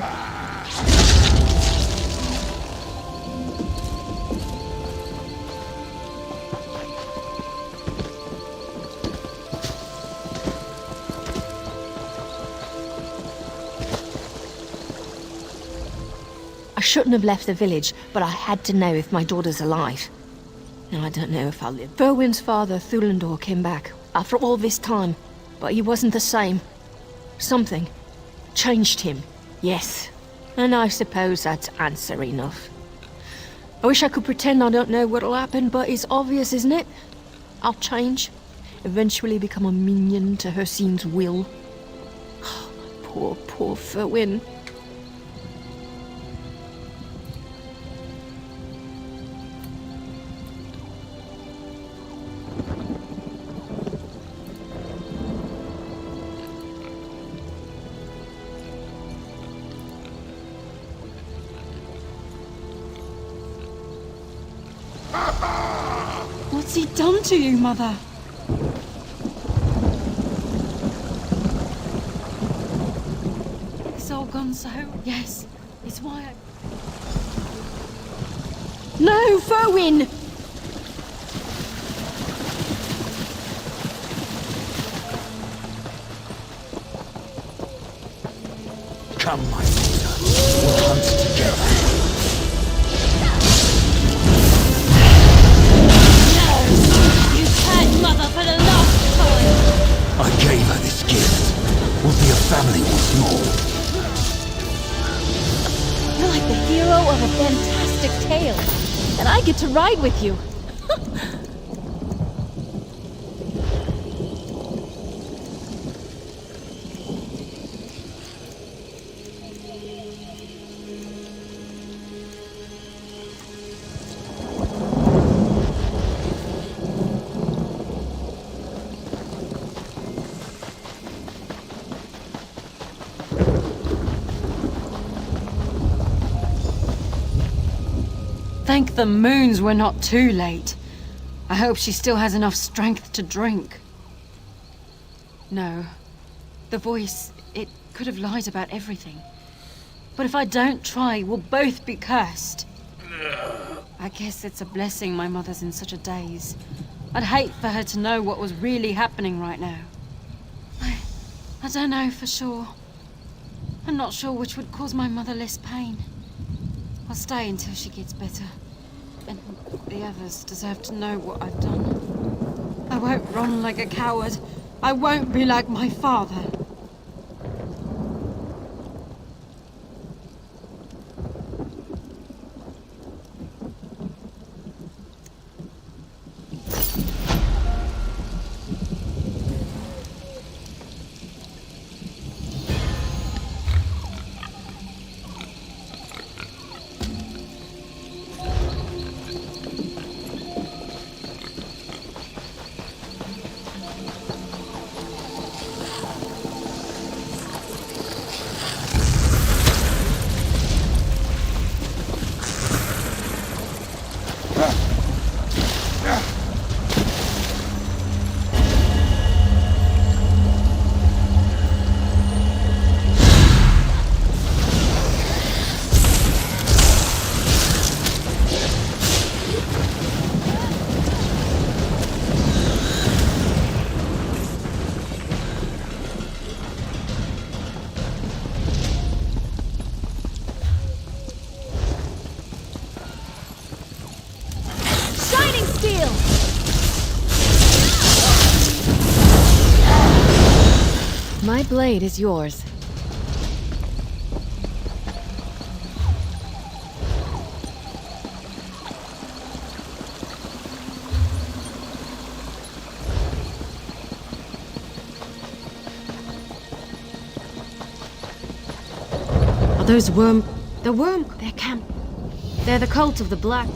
I shouldn't have left the village, but I had to know if my daughter's alive. Now I don't know if I'll live. Ferwin's father, Thulandor, came back after all this time, but he wasn't the same. Something changed him, yes. And I suppose that's answer enough. I wish I could pretend I don't know what'll happen, but it's obvious, isn't it? I'll change. Eventually become a minion to Hersine's will. Poor, poor Ferwin. What's he done to you, Mother? It's all gone so... Yes, it's why I... No, Ferwin! Come, my daughter. We'll hunt together. Mother, for the last time! I gave her this gift. We'll be a family once more. You're like the hero of a fantastic tale, and I get to ride with you. Thank the moons we're not too late. I hope she still has enough strength to drink. No. The voice, it could have lied about everything. But if I don't try, we'll both be cursed. I guess it's a blessing my mother's in such a daze. I'd hate for her to know what was really happening right now. I don't know for sure. I'm not sure which would cause my mother less pain. I'll stay until she gets better. And the others deserve to know what I've done. I won't run like a coward. I won't be like my father. My blade is yours. Are those worm... The worm... They're camp... They're the cult of the Black...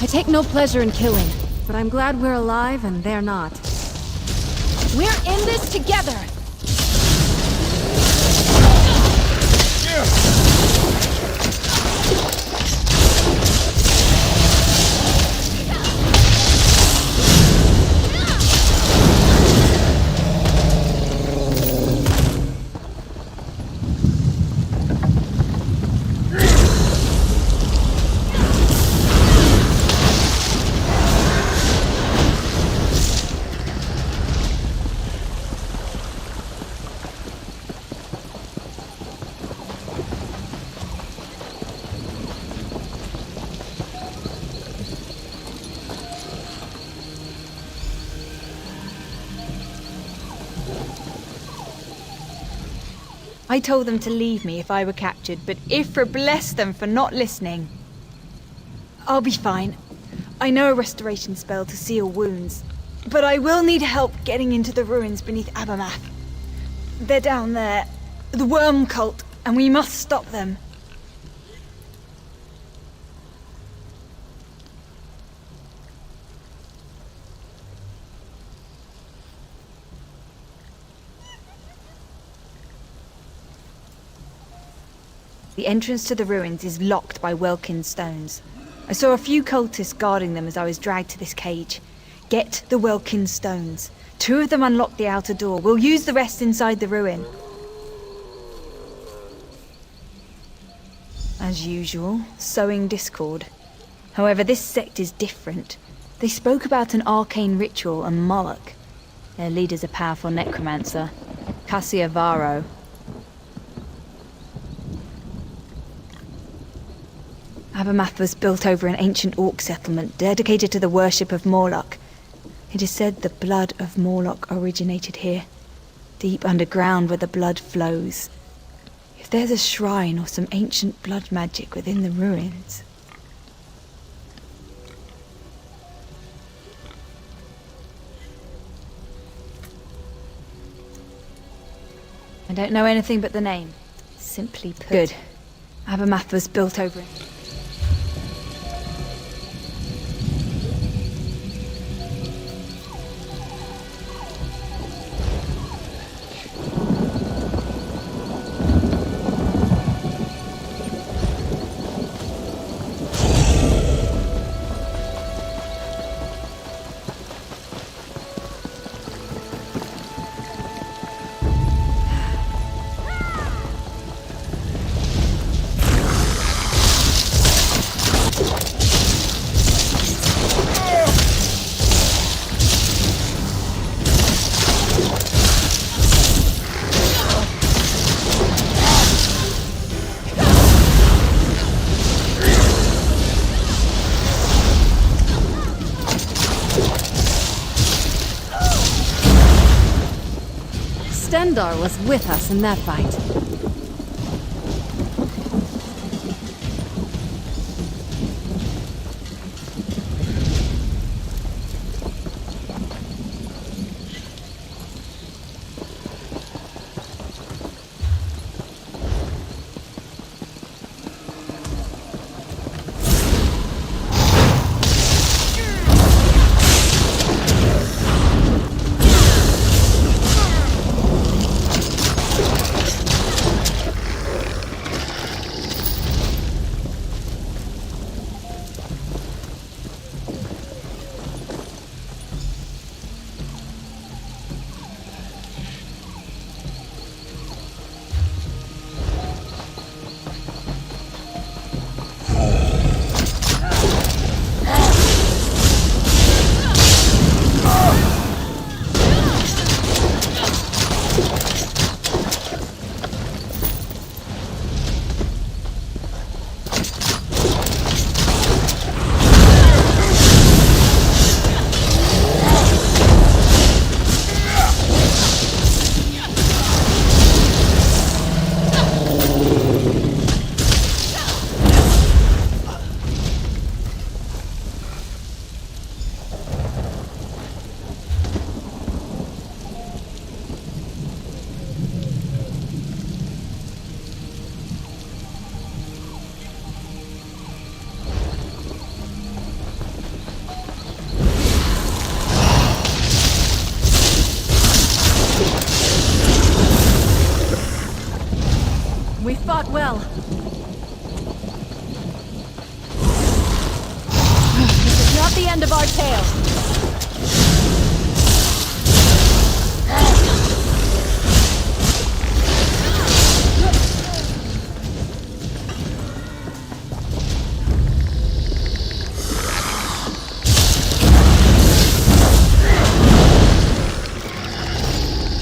I take no pleasure in killing, but I'm glad we're alive and they're not. We're in this together! I told them to leave me if I were captured, but Ifra blessed them for not listening. I'll be fine. I know a restoration spell to seal wounds, but I will need help getting into the ruins beneath Abermath. They're down there, the worm cult, and we must stop them. The entrance to the ruins is locked by Welkin stones. I saw a few cultists guarding them as I was dragged to this cage. Get the Welkin stones. 2 of them unlock the outer door. We'll use the rest inside the ruin. As usual, sowing discord. However, this sect is different. They spoke about an arcane ritual and Moloch. Their leader's a powerful necromancer, Cassia Varro. Abermath was built over an ancient orc settlement dedicated to the worship of Morlock. It is said the blood of Morlock originated here, deep underground where the blood flows. If there's a shrine or some ancient blood magic within the ruins... I don't know anything but the name. Simply put. Good. Abermath was built over... Thundar was with us in that fight. We fought well. This is not the end of our tale.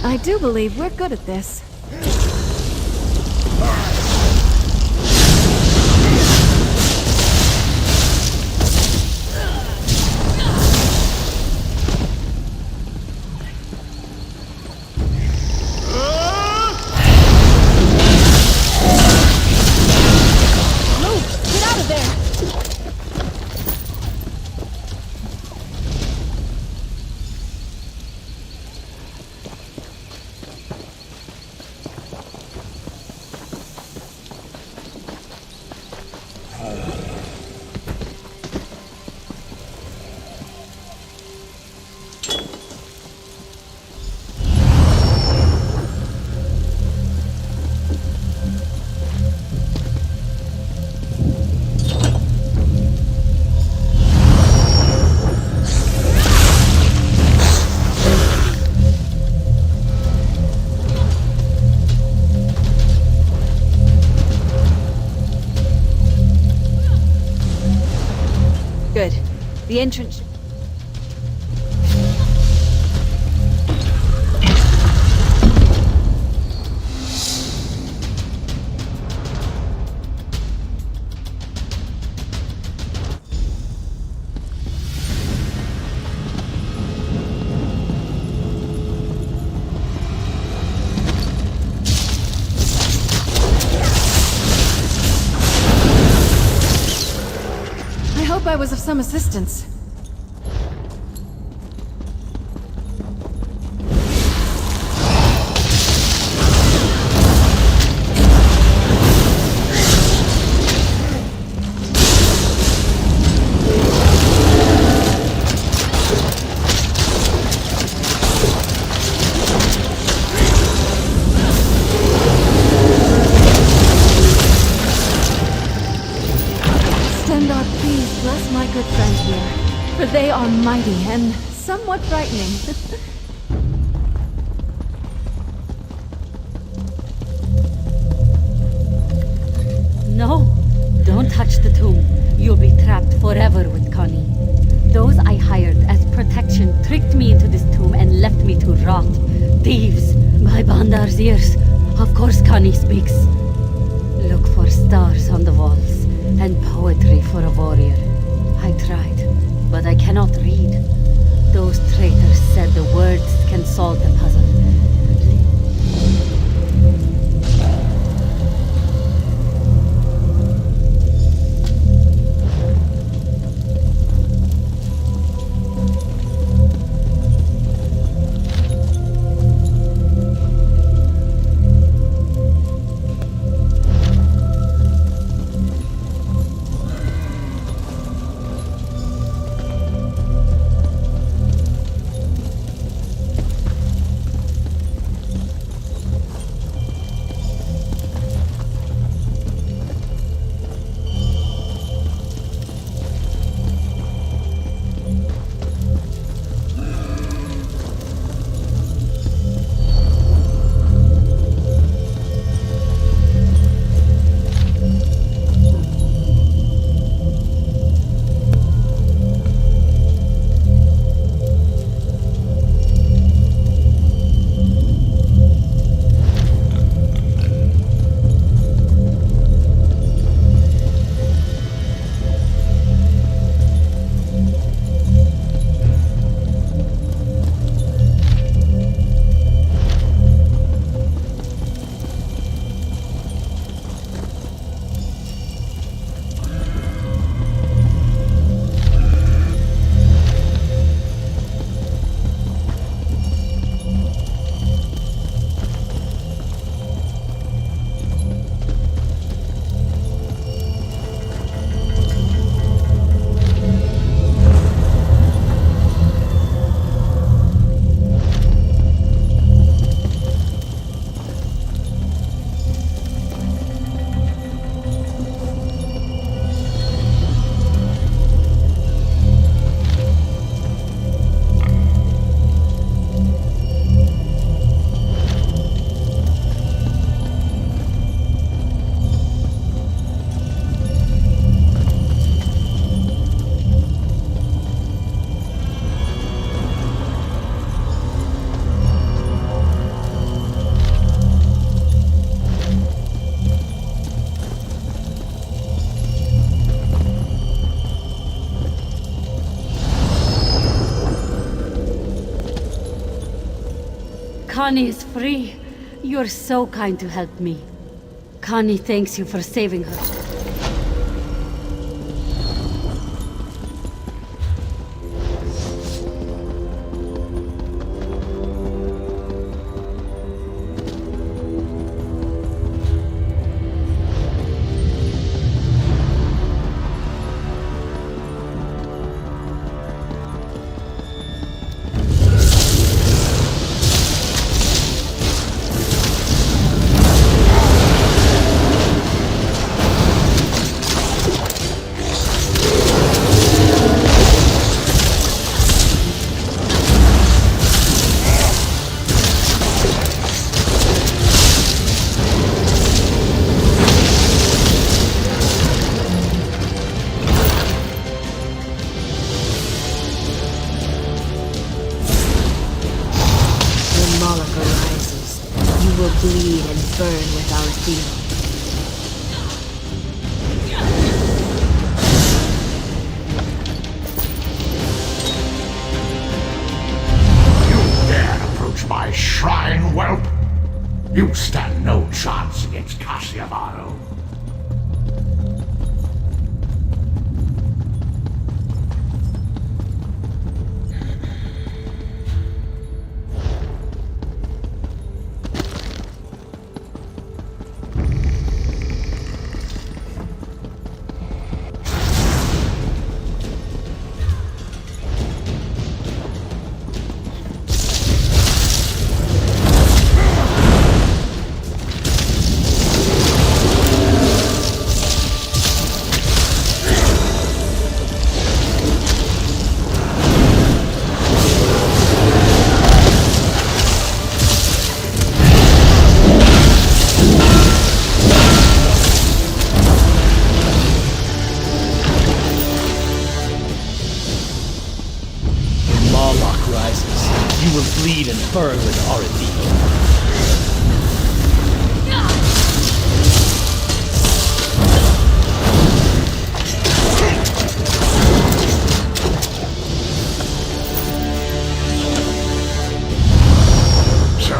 I do believe we're good at this. Good. The entrance... I hope I was of some assistance. Please bless my good friend here, for they are mighty and somewhat frightening. No, don't touch the tomb. You'll be trapped forever with Connie. Those I hired as protection tricked me into this tomb and left me to rot. Thieves! By Bandar's ears, of course Connie speaks. Look for stars on the walls, and poetry for a warrior. I tried, but I cannot read. Those traitors said the words can solve the puzzle. Connie is free. You're so kind to help me. Connie thanks you for saving her. Bleed and burn with our theme. You dare approach my shrine, whelp? You stand no chance against Casciavaro. You will bleed and burn with Howdy. So,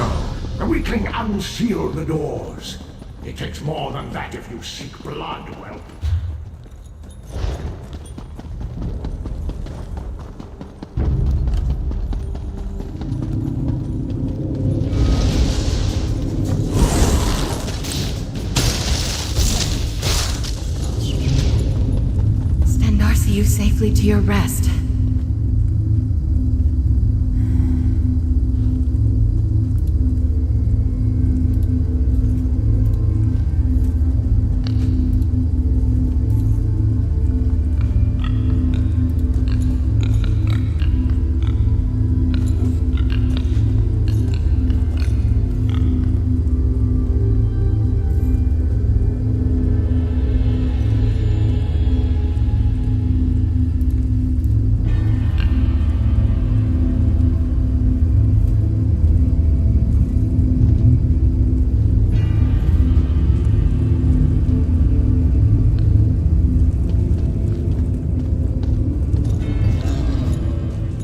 the weakling unsealed the doors. It takes more than that if you seek blood, whelp. You safely to your rest.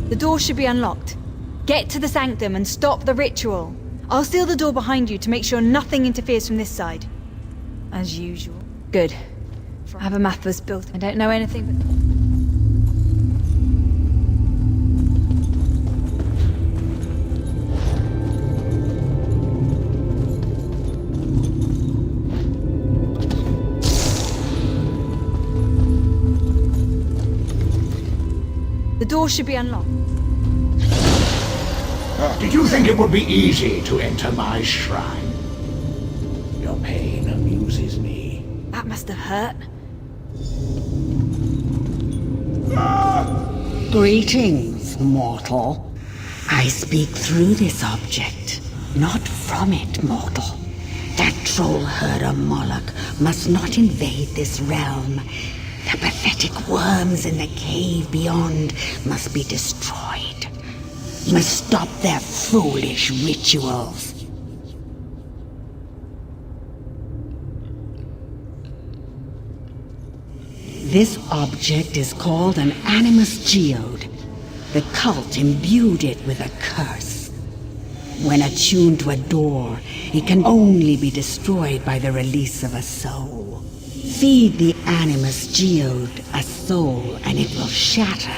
The door should be unlocked. Get to the sanctum and stop the ritual. I'll seal the door behind you to make sure nothing interferes from this side. As usual. Good. I have a map was built. I don't know anything but... The door should be unlocked. Did you think it would be easy to enter my shrine? Your pain amuses me. That must have hurt. Greetings, mortal. I speak through this object, not from it, mortal. That troll herder Moloch must not invade this realm. The pathetic worms in the cave beyond must be destroyed. You must stop their foolish rituals. This object is called an Animus Geode. The cult imbued it with a curse. When attuned to a door, it can only be destroyed by the release of a soul. Feed the animus geode a soul and it will shatter,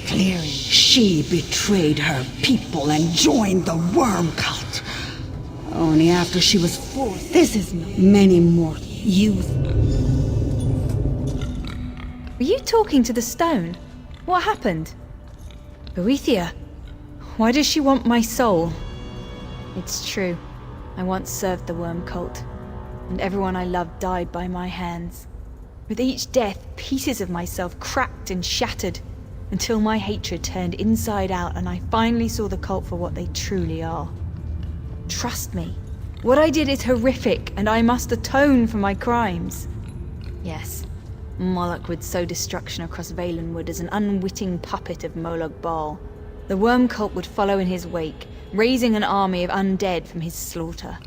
clearing. She betrayed her people and joined the worm cult. Only after she was forced. This is many more youth. Were you talking to the stone? What happened? Boethia, why does she want my soul? It's true. I once served the worm cult, and everyone I loved died by my hands. With each death, pieces of myself cracked and shattered, until my hatred turned inside out and I finally saw the cult for what they truly are. Trust me, what I did is horrific, and I must atone for my crimes. Yes, Moloch would sow destruction across Valenwood as an unwitting puppet of Moloch Baal. The worm cult would follow in his wake, raising an army of undead from his slaughter.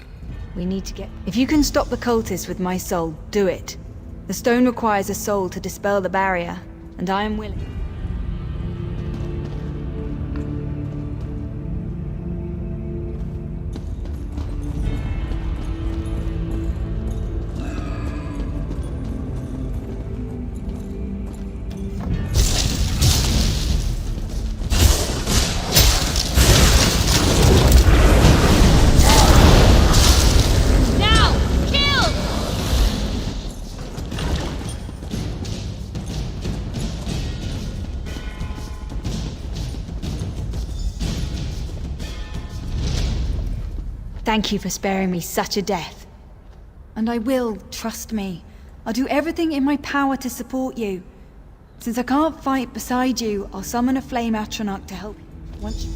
We need to get... If you can stop the cultists with my soul, do it. The stone requires a soul to dispel the barrier, and I am willing. Thank you for sparing me such a death. And I will, trust me. I'll do everything in my power to support you. Since I can't fight beside you, I'll summon a flame Atronach to help you. Once you...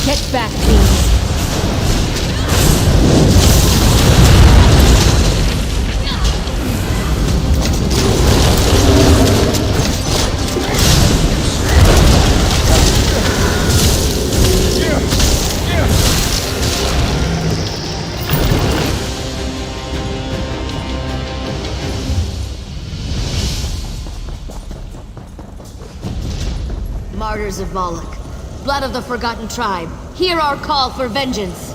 Get back, please. Martyrs of Moloch, blood of the forgotten tribe, hear our call for vengeance!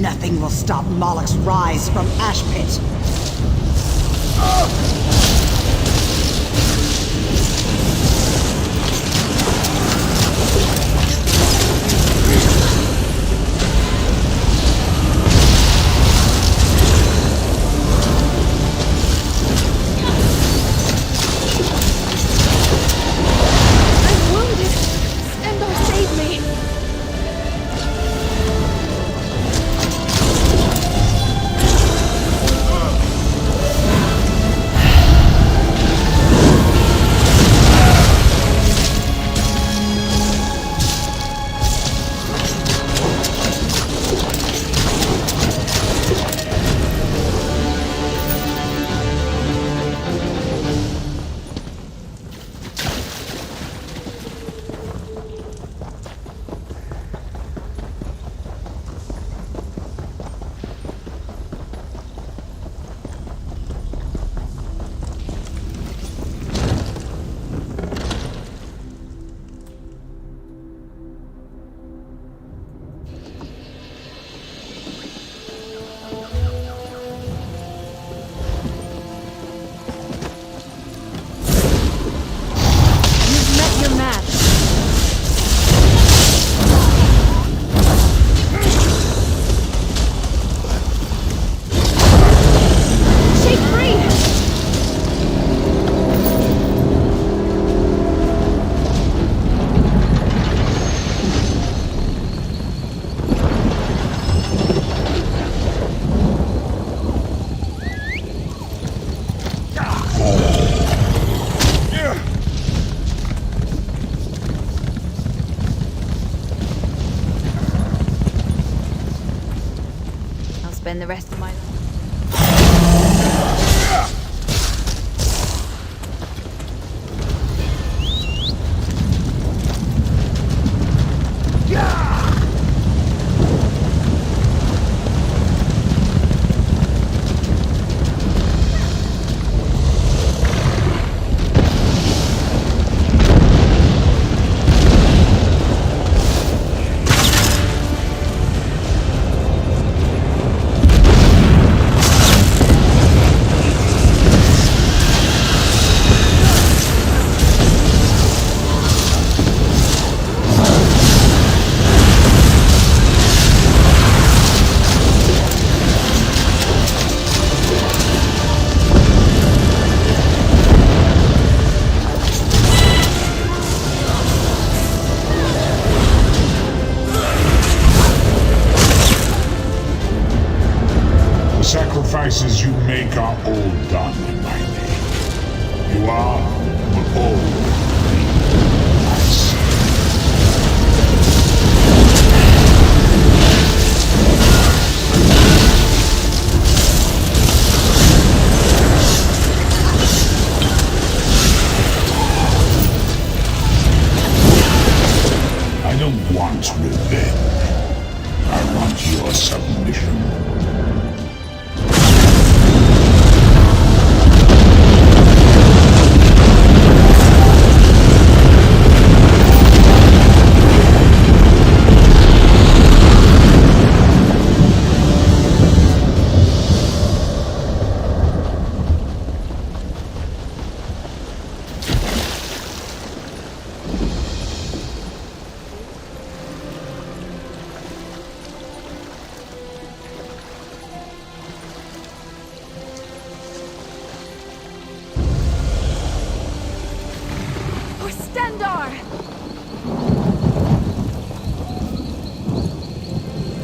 Nothing will stop Moloch's rise from Ash Pit. spend the rest of my life. The sacrifices you make are all done in my name. You are all I see. I don't want revenge. I want your submission.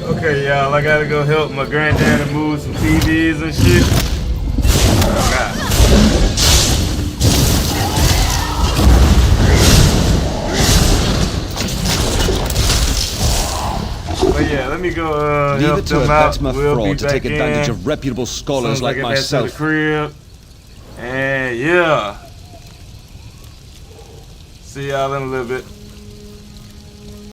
Okay, y'all, I gotta go help my granddaddy move some TVs and shit. God. But yeah, let me go Leave help it to a them out. Betma We'll be fraud to take back advantage in of reputable scholars as soon as I like get back to myself. the crib. And yeah. See y'all in a little bit.